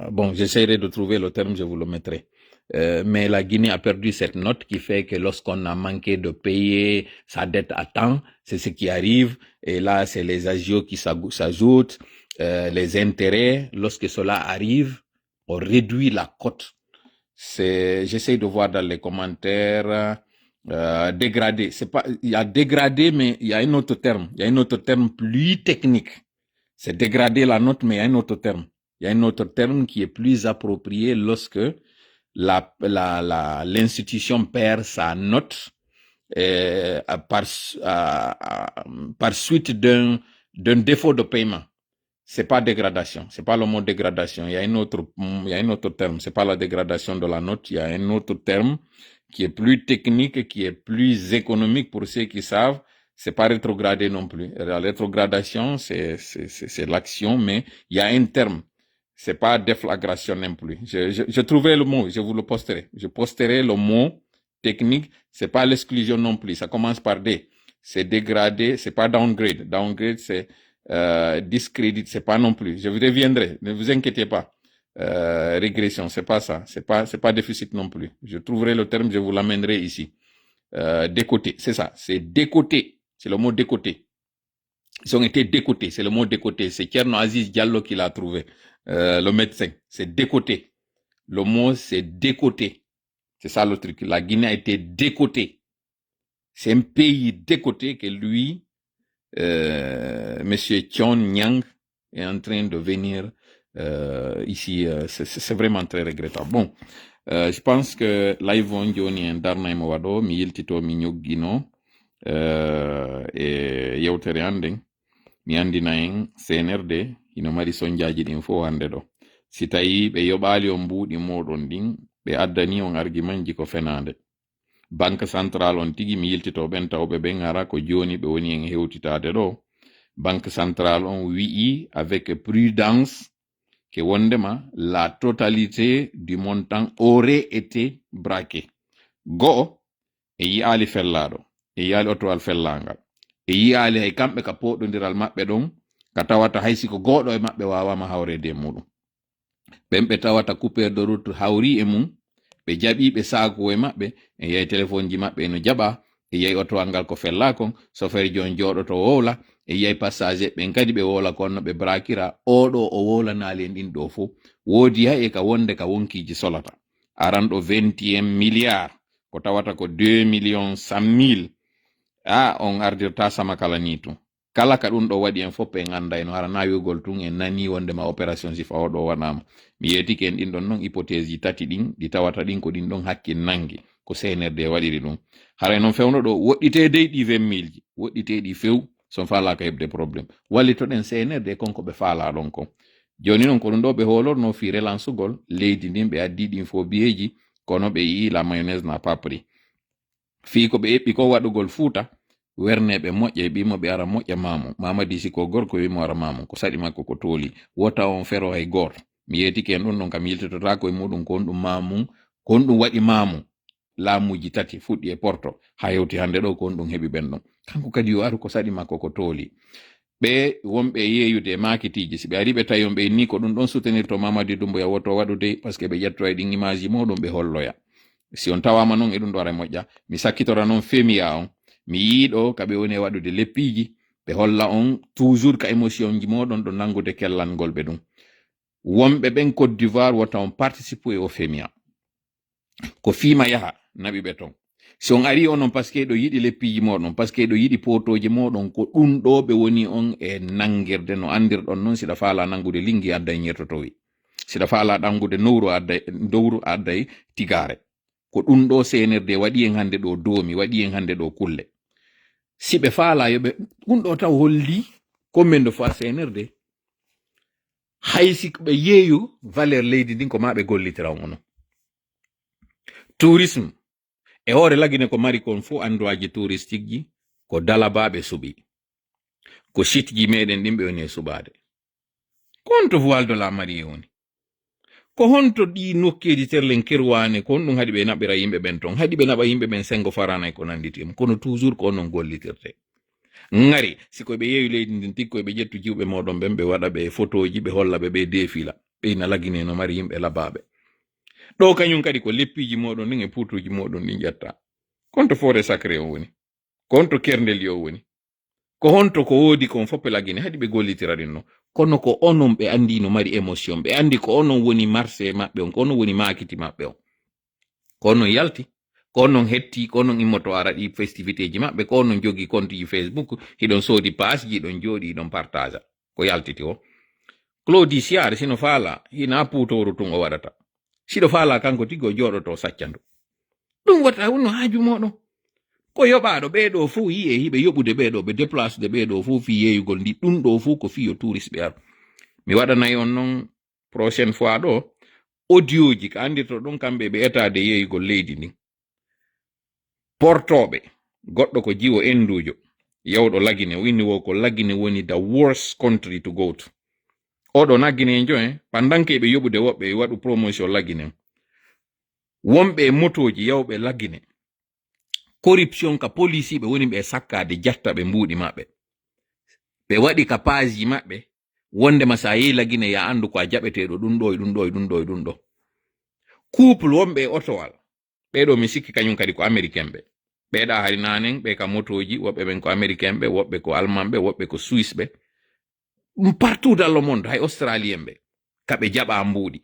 bon, j'essaierai de trouver le terme, je vous le mettrai. Mais la Guinée a perdu cette note qui fait que lorsqu'on a manqué de payer sa dette à temps, c'est ce qui arrive. Et là, c'est les agios qui s'ajoutent, les intérêts. Lorsque cela arrive, on réduit la cote. J'essaie de voir dans les commentaires, dégradé. C'est pas, il y a dégradé, mais il y a un autre terme. Il y a un autre terme plus technique. C'est dégrader la note, mais il y a un autre terme. Il y a un autre terme qui est plus approprié lorsque l'institution perd sa note par suite d'un défaut de paiement. C'est pas dégradation, c'est pas le mot dégradation. Il y a un autre terme. C'est pas la dégradation de la note. Il y a un autre terme qui est plus technique, qui est plus économique pour ceux qui savent. C'est pas rétrogradé non plus. La rétrogradation, c'est l'action, mais il y a un terme. C'est pas déflagration non plus. Je trouverai le mot, je vous le posterai. Je posterai le mot technique. C'est pas l'exclusion non plus. Ça commence par D. C'est dégradé, c'est pas downgrade. Downgrade, c'est discrédit, c'est pas non plus. Je vous reviendrai, ne vous inquiétez pas. régression, c'est pas ça. C'est pas déficit non plus. Je trouverai le terme, je vous l'amènerai ici. Décoté, c'est ça. C'est décoté. C'est le mot décoté. Ils ont été décotés. C'est le mot décoté. C'est Tcherno Aziz Diallo qui l'a trouvé. Le médecin. C'est décoté. Le mot, c'est décoté. C'est ça le truc. La Guinée a été décotée. C'est un pays décoté que lui, Monsieur Thion Nyang, est en train de venir ici. C'est vraiment très regrettable. Bon, je pense que live on Johnny Darna Mowado, mi yiltito mi ñoggino e yewtere handen mi andina en CNRD ino mari sonjaji ɗin fo hande ɗo. Si tawi ɓe yoɓali on mbuuɗi moɗon ɗin ɓe addani on argument ji ko fenande. Banque centrale on tigi mi yiltito ɓen tawɓe ɓen ara ko joni ɓe woni en hewtitade ɗo. Banque centrale on wi'i avec prudence que wondema la totalité du montant aurait été braqué. Go e yi'ali fellaɗo e yi'ali otowal fellangal e yi'ali hay kamɓe ka poɗodiral maɓɓe ɗon ka tawata hay siko goɗo e maɓɓe wawama hawrede e muɗum. ɓen ɓe tawata coupeur de route hawri e mum ɓe jaɓi ɓe saaku e maɓɓe e yeyi téléphone ji maɓɓe eno jaɓa e yeyi otowal ngal ko fella kon chauffeur jon joɗoto wowla e yeyi passager ɓen kadi ɓe wola konno ɓe brakira oɗo o wolanali en ɗin ɗo fo woodi ha e ka wonde ka wonkiji solata aranɗo 21 milliards ko tawata ko 2 millions 100 000 on ardirta sama kala ni tun kala ka ɗum ɗo waɗi en fof en anda en hara nawigol tun en nani wondema opération sifa oɗo waɗama mi yetiki en ɗin ɗon noon hypothèse ji tati ɗin ɗi tawata ɗin ko ɗin ɗon hakkil nangi ko CNRD waɗiri ɗum haray noon fewno ɗo woɗɗitede ɗi 20 000 ji woɗɗiteɗi few son falaka heɓde probléme wallitoɗen CNRD konko ɓe faala ɗon kon joni noon ko ɗum ɗo ɓe holorno fi relancegol leydi ndin ɓe addi ɗin fo biyeji kono ɓe yii la mayonnaise n'a pas pris fi ko ɓe eɓɓi ko waɗugol Fuuta werneɓe moƴƴe ɓimo ɓe ara moƴƴa mamum Mamadi Siko gorko wimo ara mamum ko saɗi makko ko tooli wota on fero hay goto mi yetiki en ɗon ɗon kam yiltotota koye muɗum kon ɗum mamum kon ɗum waɗi mamum laamuji tati fuɗɗi e Porto ha yewti hande ɗo kon ɗum heɓi ɓen ɗon kanko kadi yo aru ko saɗi makko ko tooli ɓe wonɓe yeyude makitiji si ɓe ari ɓe tawi on ɓe ni ko ɗum ɗon soutenir to Mamadi Doumbouya woto waɗude par ce que ɓe ƴetto e ɗin image ji moɗon ɓe holloya si on tawama noon e ɗum ɗo ara moƴƴa mi sakkitora noon femiya on mi yiiɗo kaɓe woni e waɗude leppiji ɓe holla on toujours ka émotion ji moɗon ɗo nangude kellangol ɓe ɗum wonɓe ɓen Côte d'Ivoire wota on participe e o femiya ko fiima yaha naɓi ɓe ton si on ari onon par ce que ɗo yiɗi leppiji moɗon par ce que ɗo yiɗi potoji moɗon ko ɗum ɗo ɓe woni on e nangirde no andirɗon noon siɗa faala nangude linggi adda e ñertotowi siɗa faala ɗangude dowru adda e tigare ko ɗum ɗo CNRD waɗi en hande ɗo doomi waɗi en hande ɗo kulle si ɓe faala yoɓe ɗum ɗo taw holli combien de fois CNRD hay si ɓe yeeyu valeur leydi ndin ko ma ɓe gollitira on tourisme e hoore lagine ko mari kon fo androaji touristique ji ko dalabaɓe suɓi ko site ji meɗen ɗin ɓe woni e suɓade ko honto voile de la marie woni ko honto ɗi nokkeji terlen kerwane ko honɗum haɗi ɓe naɓira yimɓe ɓen ton haɗi ɓe naɓa yimɓe ɓen sengo farana ko nanditim kono toujours ko onon gollitirte ngari siko ɓe yeewi leydi ndin tiggi koye ɓe ƴettu jiwɓe moɗon ɓen ɓe waɗa ɓe photoji ɓe holla ɓe défila ɓe ina lagine no mari yimɓe labaɓe ɗo kañum kadi ko leppiji moɗon ɗin e putuji moɗon ɗin ƴetta konto forêt sacré o woni ko honto kerndeli o woni ko honto ko woodi kon foppe lagine haɗi ɓe gollitira ɗin no kono ko onon ɓe andi no mari émotion ɓe andi ko onon woni marché maɓɓe on ko onon woni makiti maɓɓe on ko onon yalti ko onon hetti ko onon immoto ara ɗi festivité ji maɓɓe ko onon jogi compte ji Facebook hiɗon soodi page ji ɗon jooɗi hiɗon partage ko yaltiti o Claudi Siare sino faala hina putoru tun o waɗata siɗo faala kanko tigi o jooɗoto saccandu ɗum wata wonno haaju moɗon ko yoɓaɗo ɓeɗo fuu yi e hiɓe yoɓude ɓeɗo ɓe déplace de ɓeɗo fuu fi yeyugol ndi ɗum ɗo fuu ko fiyo touriste ɓe aru mi waɗanayi on noon prochaine fois ɗo audio ji ka andirto ɗon kamɓe ɓe etade yeyugol leydi ndin portoɓe goɗɗo ko jiwo endujo yawɗo lagine o inni wo ko lagine woni the worst country to go to oɗo nagginejo pandanke ɓe yoɓude woɓɓe waɗu promotion lagine wonɓe e motoji yawɓe lagine corruption ka police ɓe woni ɓe sakkade jatta ɓe mbuuɗi maɓɓe ɓe waɗi ka page maɓɓe wonde ma sa yehi lagine ya andu ko a jaɓeteɗo ɗum ɗo e ɗum ɗo e ɗum ɗo e ɗum ɗo. Couple wonɓe e otowal ɓeɗo mi sikki kañum kadi ko américain ɓe ɓeɗa hari nanen ɓe ka motoji, woɓɓe ɓen ko américain ɓe, woɓɓe ko allemand ɓe, woɓɓe ko suisse ɓe, partout dans le monde, hay australien ɓe kaɓe jaɓa mbuuɗi.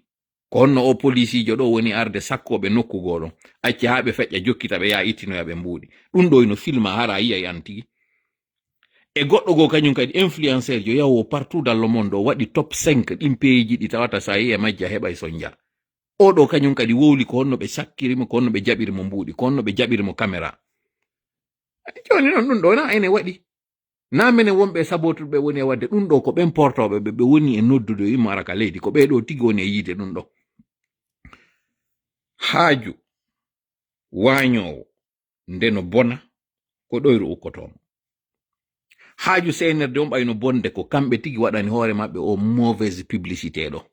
Ko honno o policijo ɗo woni arde sakkoɓe nokkugo ɗon acci ha ɓe feƴƴa jokkita ɓe ya ittinoya ɓe mbuuɗi. Ɗum ɗo ino filma hara yiyay an tigi. E goɗɗo go kañum kadi influenceur jo yawo partout dans le monde o waɗi top 5 ɗin peeji ɗi tawata sa yi e majja heɓa e sonja. Oɗo kañum kadi wowli ko honno ɓe sakkirimo, ko honno ɓe jaɓirimo mbuuɗi, ko honno ɓe jaɓirimo caméra. Joni noon ɗum ɗo na ene waɗi. Na mene wonɓe sabotuɓe woni e wadde ɗum ɗo ko ɓen portoɓe ɓe woni e noddude immo ara ka leydi, ko ɓeɗo tigi woni e yiide ɗum ɗo. Haaju wañowo ndeno bona ko ɗoyru ukkotomo. Haaju senerde on ɓayno bonde ko kamɓe tigi waɗani hoore maɓɓe o mauvaise publicité ɗo.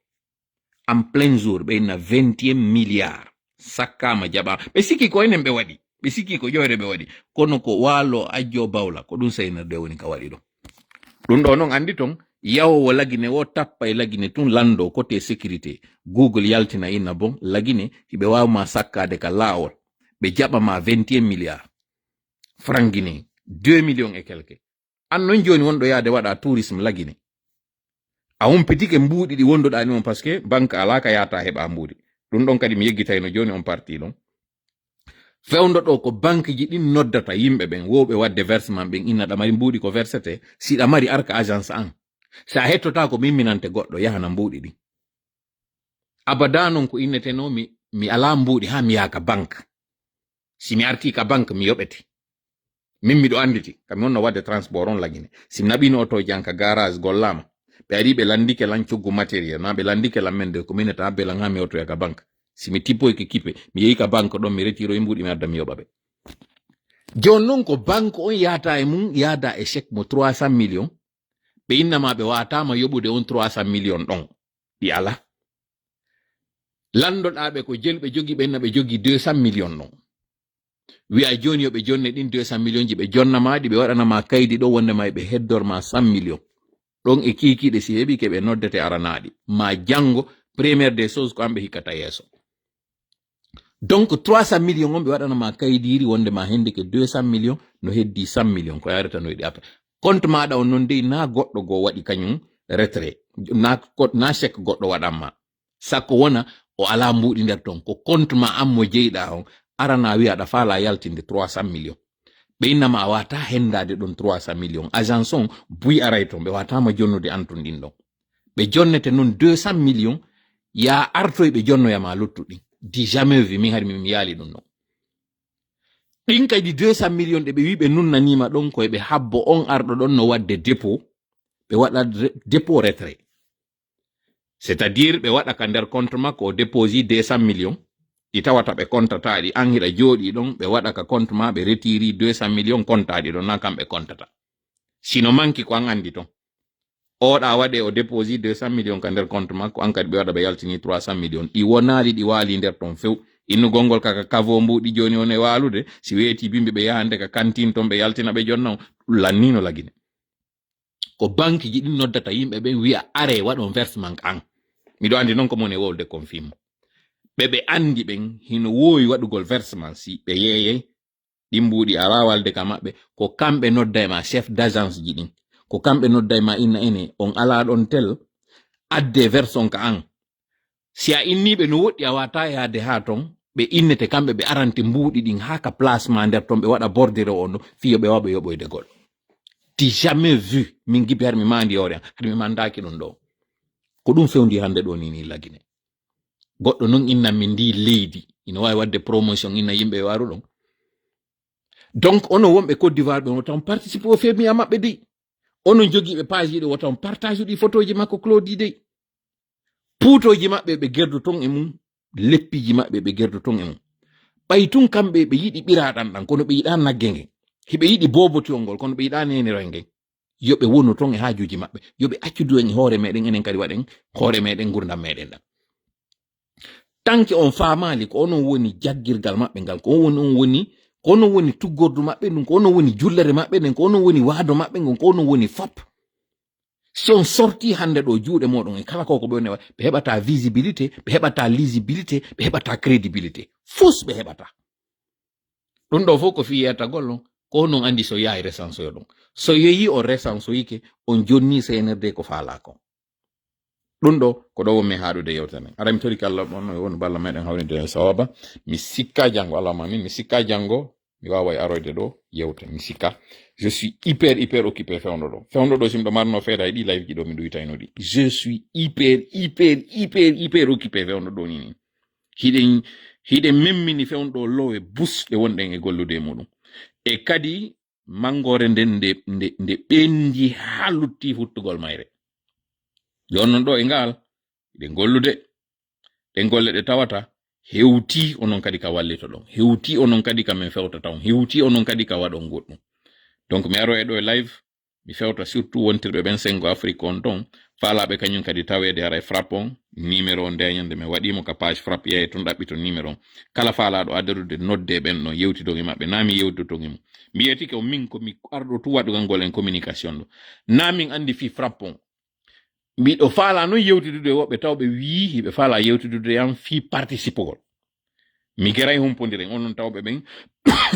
En plein jour ɓe inna 21 milliards sakkama jaɓa. Ɓe sikki ko enen ɓe waɗi. Ɓe sikki ko ƴoyre ɓe waɗi. Kono ko waalo ajjo bawla ko ɗum senerde woni ka waɗi ɗo. Ɗum ɗo noon andi ton yawowo lagine o tappa e lagine tun lando côté sécurité. Google yaltina inna bon lagine hiɓe wawma sakkade ka laawol. Ɓe jaɓama 21 milliards. Franc guinéen 2 millions et quelque. An non joni wonɗo yaade waɗa tourisme lagine. A humpitike mbuuɗi ɗi wonduɗani on parce que banque alaka yata heɓa mbuuɗi. Ɗum ɗon kadi mi yeggitayno joni on parti ɗon. Fewndo ɗo ko banque ji ɗin noddata yimɓe ɓen wowɓe wadde versement ɓen inna ɗa mari mbuuɗi ko versete siɗa mari arka agence an. Sa hettota ko mimminante goɗɗo yahana mbuuɗi ɗi. Abada non ko inneteno mi ala mbuuɗi ha mi yaka banque. Si mi arti ka banque mi yoɓete. Min miɗo anditi kami wonno wadde transport on lagine. Si mi naɓino oto janka garage gollama. Ɓe ari ɓe landike lan coggu matériel na ɓe landike lan men de ko mineta habbe lan ha mi otoya ka banque. Si mi tippoy ke kippe mi yehi ka banque ɗon mi retiro e mbuuɗi mi adda mi yoɓa ɓe. Jon non ko banque on yata e mum yada e chèque mo 300 millions. Ɓe innama ɓe watama yoɓude on 300 millions ɗon ɗi ala. Landoɗaɓe ko jelɓe jogi ɓe inna ɓe jogi 200 millions ɗon. Wi'a joni yoɓe jonne ɗin 200 millions ji ɓe jonnamaɗi ɓe waɗanama kaydi ɗo wondema ɓe heddorma 100 millions. Ɗon e kikiɗe si heɓi keɓe noddete aranaɗi ma jango première des choses ko amɓe hikkata yeeso. Donc 300 millions on ɓe waɗanama kaydiri wondema hende ke 200 millions no heddi 100 millions ko yarata no yiɗi après. Compte maɗa on non dey na goɗɗo go waɗi kañum retrait na chèque goɗɗo waɗanma. Sakko wona o ala mbuuɗi nder ton ko compte ma an mo jeyɗa on arana wi'a ɗa faala yaltinde 300 millions. Ɓe innama a wata hendade ɗon 300 millions. Agence on buy aray ton ɓe watama jonnude antun ɗin ɗon. Ɓe jonnete non 200 millions ya artoy ɓe jonnoyama luttuɗin. Di jamais vu min hari mi yaali ɗum ɗon. Ɗin kadi 200 millions ɗe ɓe wi ɓe nunnanima ɗon koye ɓe habbo on arɗo ɗon no wadde dépôt. Ɓe waɗa dépôt retrait. C'est-à-dire ɓe waɗa ka nder compte makko o déposi 200 millions. Ɗi tawata ɓe kontata ɗi an hiɗa jooɗi ɗon ɓe waɗa ka compte ma ɓe retiri 200 millions kontaɗi ɗon na kamɓe kontata. Sino manki ko an andi ton. Oɗa waɗe o déposi 200 millions ka nder compte makko an kadi ɓe waɗa ɓe yaltini 300 millions. Ɗi wonali ɗi waali nder ton few. Innu gongol kaka kavo mbuɗi joni on e walude si weeti bimɓe ɓe yahande ka cantine ton ɓe yaltina ɓe jonna ɗum lannino lagine. Ko banque ji ɗin noddata yimɓe ɓe wi'a are waɗon versement an. Miɗo andi non ko mon e wolde confirme. Ɓe andi ɓen hino wowi waɗugol versement si ɓe yeeyey ɗi mbuuɗi ala walde ka maɓɓe ko kamɓe nodda ma chef d'agence ji ɗin ko kamɓe nodda ma inna ene on ala ɗon tel adde version ka an si a inniɓe no woɗɗi a wata yaade ha ton ɓe innete kamɓe ɓe arante mbuuɗi ɗin ha ka placement nder ton ɓe waɗa bordere on ɗo fiyo ɓe waɓe yoɓoyde gol. Ti jamais vu min gibi har mi mandi yore har mi mandaki ɗum ɗo ko ɗum fewndi hande ɗo ni lagine. Goɗɗo non inna min ndi leydi ina wawi wadde promotion inna yimɓe waru ɗon. Donc ono wonɓe Côte d'Ivoire ɓe wotan participe o femia maɓɓe dey. Onon jogiiɓe page ɗo wotan partage ɗi photoji makko Claudi dey. Puutoji maɓɓe ɓe gerdu ton e mum, leppiji maɓɓe ɓe gerdu ton e mum. Ɓay tun kamɓe ɓe yiɗi ɓiraɗan ɗan kono ɓe yiɗa nagge ngen. Hiɓe yiɗi bobotiyol ngol kono ɓe yiɗa neniro ngen. Yoɓe wonu ton e hajuji maɓɓe. Yoɓe accudu en hoore meɗen enen kadi waɗen hoore meɗen gurdam meɗen ɗan. Tanke on faamali ko onon woni jaggirgal maɓɓe ngal ko onon woni tuggordu maɓɓe ɗum ko onon woni jullere maɓɓe ɗen ko onon woni waado maɓɓe ngon ko onon woni fop. si on sorti hande ɗo juuɗe moɗon e kala koko ɓe ɓe heɓata visibilité ɓe heɓata lisibilité ɓe heɓata crédibilité fus ɓe heɓata ɗum ɗo fof ko fi yettagol non ko non andi so yahi resansoyo ɗon so yehi o resansoyike on jonni senerde ko faala ko ɗum ɗo ko ɗo wonmi haɗude yewtene ara mi tori kala ɗon woni balla meɗen hawride sawaba mi sikka jango alama min mi sikka jango mi wawa aroyde ɗo yewte mi sikka je suis hyper occupé fewndo ɗo simɗo marno feere ay ɗi live ji ɗo mi ɗuytayno ɗi je suis hyper occupé fewndo ɗo nini hiɗe memmini fewndo lowe busɗe wonɗen e gollude muɗum e kadi mangore nden nde ɓendi ha lutti futtugol mayre jonnon ɗo e ngal ɗe gollude ɗe golle ɗe tawata hewti onon kadi ka wallito ɗon hewti onon kadi ka min fewtata on hewti onon kadi ka waɗon goɗɗum donc mi aro e ɗo e live mi fewta surtout wontirɓe ɓen sengo afrique on ton faalaɓe kañum kadi tawede ara e frappe on numéro on ndeñande mi waɗimo ka page frappe yeeye ton ɗaɓɓito numéro on kala faalaɗo adarude nodde ɓen ɗon yewtidon e maɓɓe na mi yewtoton emo mi yetike o min komi arɗo tu waɗugal ngol en communication ɗo na min andi fi frappe on mbiɗo faala noon yewtidude woɓɓe tawɓe wii hiɓe faala yewtidude yam fi participogol mi geray humpodiren onon tawɓe ɓen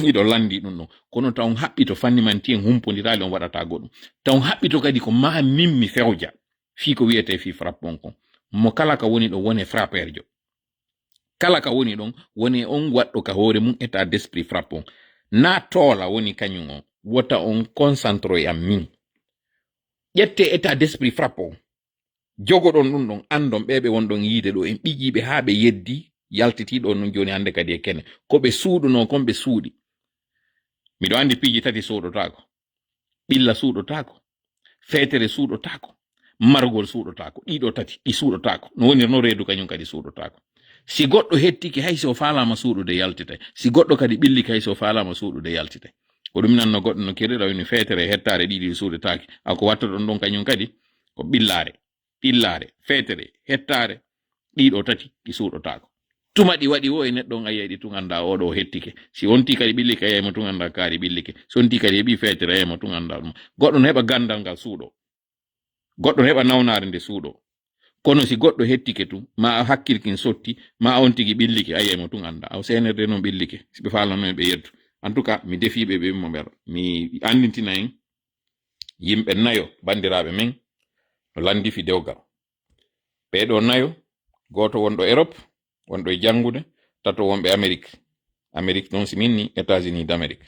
iɗo landi ɗum ɗon kono taw haɓɓito fannimanti en humpodirali on waɗata goɗɗum taw haɓɓito kadi ko ma min mi fewja fi ko wiyete fi frappon kon mo kala ka woni ɗo woni frapperjo kala ka woni ɗon woni on waɗɗo ka hoore mum état d'esprit frappon na toola woni kañum on wota on concentre e am min ƴette état d'esprit frappon jogoɗon ɗum ɗon andon ɓeɓe wonɗon yiide ɗo en ɓiƴiɓe ha ɓe yeddi yaltitiɗo non joni hande kadi e kene ko ɓe suuɗuno kon ɓe suuɗi miɗo andi piiji tati suuɗotako ɓilla suuɗotako feetere suuɗotako margol suuɗotako ɗiɗo tati ɗi suuɗotako no wonirno reedu kañum kadi suuɗotako si goɗɗo hettiki hay so faalama suuɗude yaltitay si goɗɗo kadi ɓilliki hay so faalama suuɗude yaltitay ko ɗum nanno goɗɗo no kiriɗa woni feetere hettare ɗiɗi suuɗotaki ako watta ɗon ɗon kañum kadi ko ɓillare feetere hettare ɗiɗo tati ɗi suuɗotako tuma ɗi waɗi wo e neɗɗon ayiyaɗi tun anda oɗo hettike si onti kadi ɓillike ayaymo tun anda kaari ɓillike si onti kadi heɓi feetere ayaymo tun anda ɗum goɗɗo no heɓa gandal ngal suuɗo goɗɗo no heɓa nawnare nde suuɗo kono si goɗɗo hettike tun ma hakkilkin sotti ma on tigi ɓillike ayaymo tun anda aw senerde noon ɓillike siɓe falano ɓe yettu en tout cas mi defiɓe ɓe mo ɓer mi andintina en yimɓe nayo bandiraɓe men no landi fi dewgal ɓeɗo nayo goto wonɗo Europe wonɗo e jangude tato wonɓe Amérique noon si minni États-Unis d'Amérique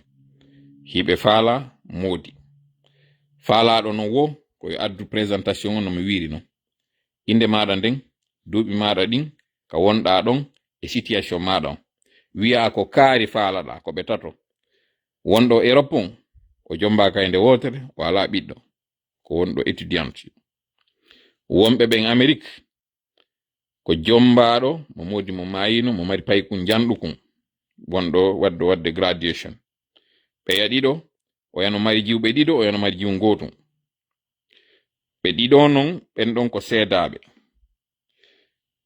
hiɓe faala moodi faalaɗo no wo koye addu présentation on no mi wiri noon inde maɗa nden duuɓi maɗa ɗin ka wonɗa ɗon e situation maɗa on wi'a ko kaari faalaɗa ko ɓe tato wonɗo Europe on o jombaka e nde wotere o ala ɓiɗɗo ko wonɗo étudiante wonɓe ɓen Amérique ko jombaɗo mo modi mo mayino mo mari paykun janɗukun wonɗo wadde graduation ɓe yaɗiɗo o yano mari jiwɓe ɗiɗo o yano mari jiw gotum ɓe ɗiɗo non ɓen ɗon ko seedaɓe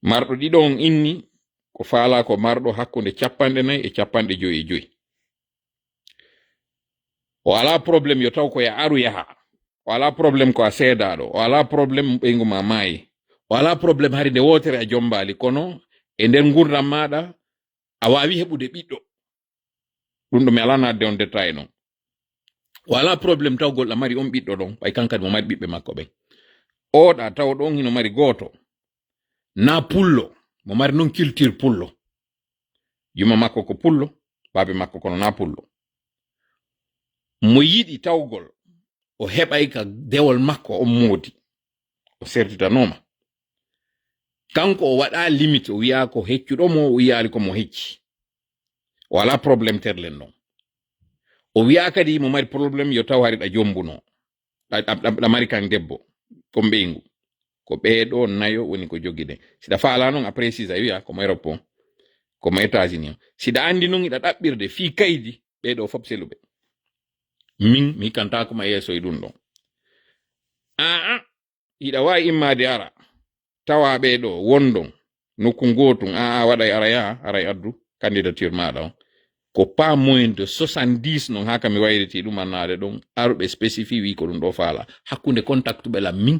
marɗo ɗiɗo on inni ko faala ko marɗo hakkunde 4 e 55 o ala probléme yo taw ko ya aru yaha o ala probléme ko a seedaɗo o ala probléme ɓeygu ma maayi o ala probléme hari nde wotere a jombali kono e nder gurdam maɗa a wawi heɓude ɓiɗɗo ɗum ɗo mi ala nadde on détail non o ala probléme taw goɗɗo mari on ɓiɗɗo ɗon ɓay kankadi mo mari ɓiɓɓe makko ɓen oɗa taw ɗon hino mari goto na pullo mo mari non culture pullo yuma makko ko pullo baabe makko kono na pullo mo yiɗi tawgol o heɓay ka dewol makko on moodi o sertitanoma kanko o waɗa limite o wi'a ko heccuɗomo o wi'ali ko mo hecci o ala probléme terlen non o wi'a kadi mo mari probléme yo taw hariɗa jombuno ɗa mari kan debbo ko mbeygu ko ɓeeɗo nayo woni ko jogide siɗa faala noon a précise a wi'a komo Europe on komo États-Unis siɗa andi noon iɗa ɗaɓɓirde fi kaydi ɓeeɗo fof seluɓe min mi hikkantako ma yeeso e ɗum ɗon iɗa wawi immade ara tawa ɓeeɗo wondon nokku gotum waɗay ara yaha aray addu candidature maɗa on ko pas moins de 70 non ha kami wayriti ɗum annade ɗon aruɓe spécifie wi ko ɗum ɗo faala hakkunde contact ɓela min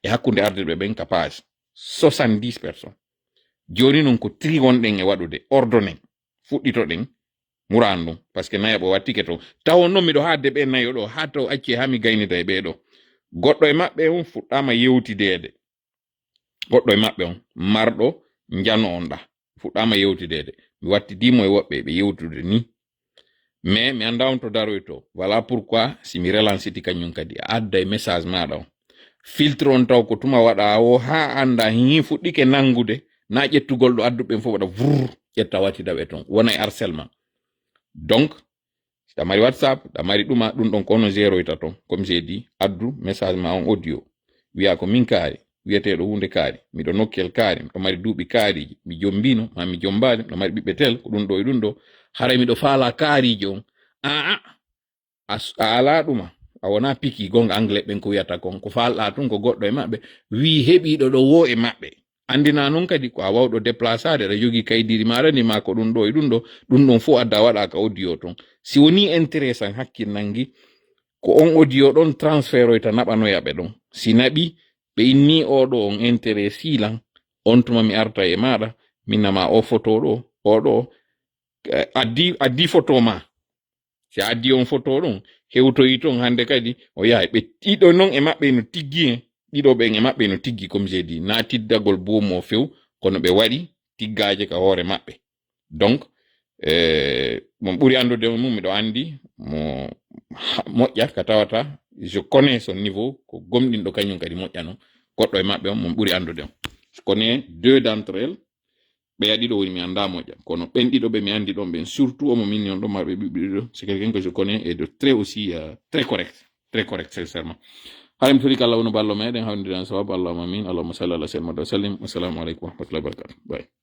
e hakkunde ardiɓe ɓen ka page 70 personnes joni non ko tri wonɗen e waɗude ordonné fuɗɗitoɗen muran ɗum par ce que nayaɓo wattike to taw noon miɗo haadde ɓe nayo ɗo ha taw acci ha mi gaynida e ɓeɗo goɗɗo e maɓɓe on fuɗɗama yewtidede goɗɗo e maɓɓe on marɗo jano on ɗa fuɗɗama yewtidede mi wattidimo e woɓɓe ɓe yewtude ni mais mi anda on to daroy to voilà pourquoi si mi relanciti kañum kadi a adda e message maɗa on filtre on taw ko tuma waɗa o ha anda hi fuɗɗike nangude na ƴettugol ɗo adduɓen fof waɗa vrr ƴetta wattidaɓe ton wona e harcèlement donc da mari whatsapp da mari ɗuma ɗum ɗon ko ono géroyta ton comme j'ai dit addu message ma on audio wiya ko min kaari wiyeteɗo hunde kaari miɗo nokkel kaari miɗo mari duuɓi kaariji mi jombino ma mi jombali miɗo mari ɓiɓɓe tel ko ɗum ɗo e ɗum ɗo haray miɗo faala kaariji on a ala ɗuma a wona piki gonga anglais ɓen ko wiyata kon ko falɗa tun ko goɗɗo e maɓɓe wi heɓiɗo ɗo wo e maɓɓe andina noon kadi ko a wawɗo déplacade aɗa jogi kaydiri maɗa ni ma ko ɗum ɗo e ɗum ɗo ɗum ɗon fof adda waɗa ka audio ton si woni intéressant hakkilnangi ko on audio ɗon transfert oyta naɓanoyaɓe ɗon si naɓi ɓe inni oɗo on intérêt silan on tuma mi arta e maɗa minnama o photo ɗo oɗo addi photo ma si addi on photo ɗon hewtoyi ton hande kadi o yahay ɓe ɗiɗo non e maɓɓe no tiggi en ɗiɗo ɓen e maɓɓe no tiggi comme j'ai dit na tiddagol boom o few kono ɓe waɗi tiggaje ka hoore maɓɓe donc mon ɓuri andude mum miɗo andi mo moƴƴa ka tawata je connais son niveau ko gomɗinɗo kañum kadi moƴƴa non goɗɗo e maɓɓe on mon ɓuri andude on je connais deux d'entre elles ɓe ɗiɗo woni mi anda moƴƴa kono ɓen ɗiɗo ɓe mi andi ɗon ɓen surtout omo minni on ɗon marɓe ɓiɓɓe ɗiɗo c'est quelqu'un que je connais et de très aussi très correct sincèrement harim tuli kala wono ballo meɗen hawnidiran sawabu allahumma amin allahumma salli ala sayyidina muhammad wa sallim assalamu aleykum wa rahmatullahi wa barakatuh bye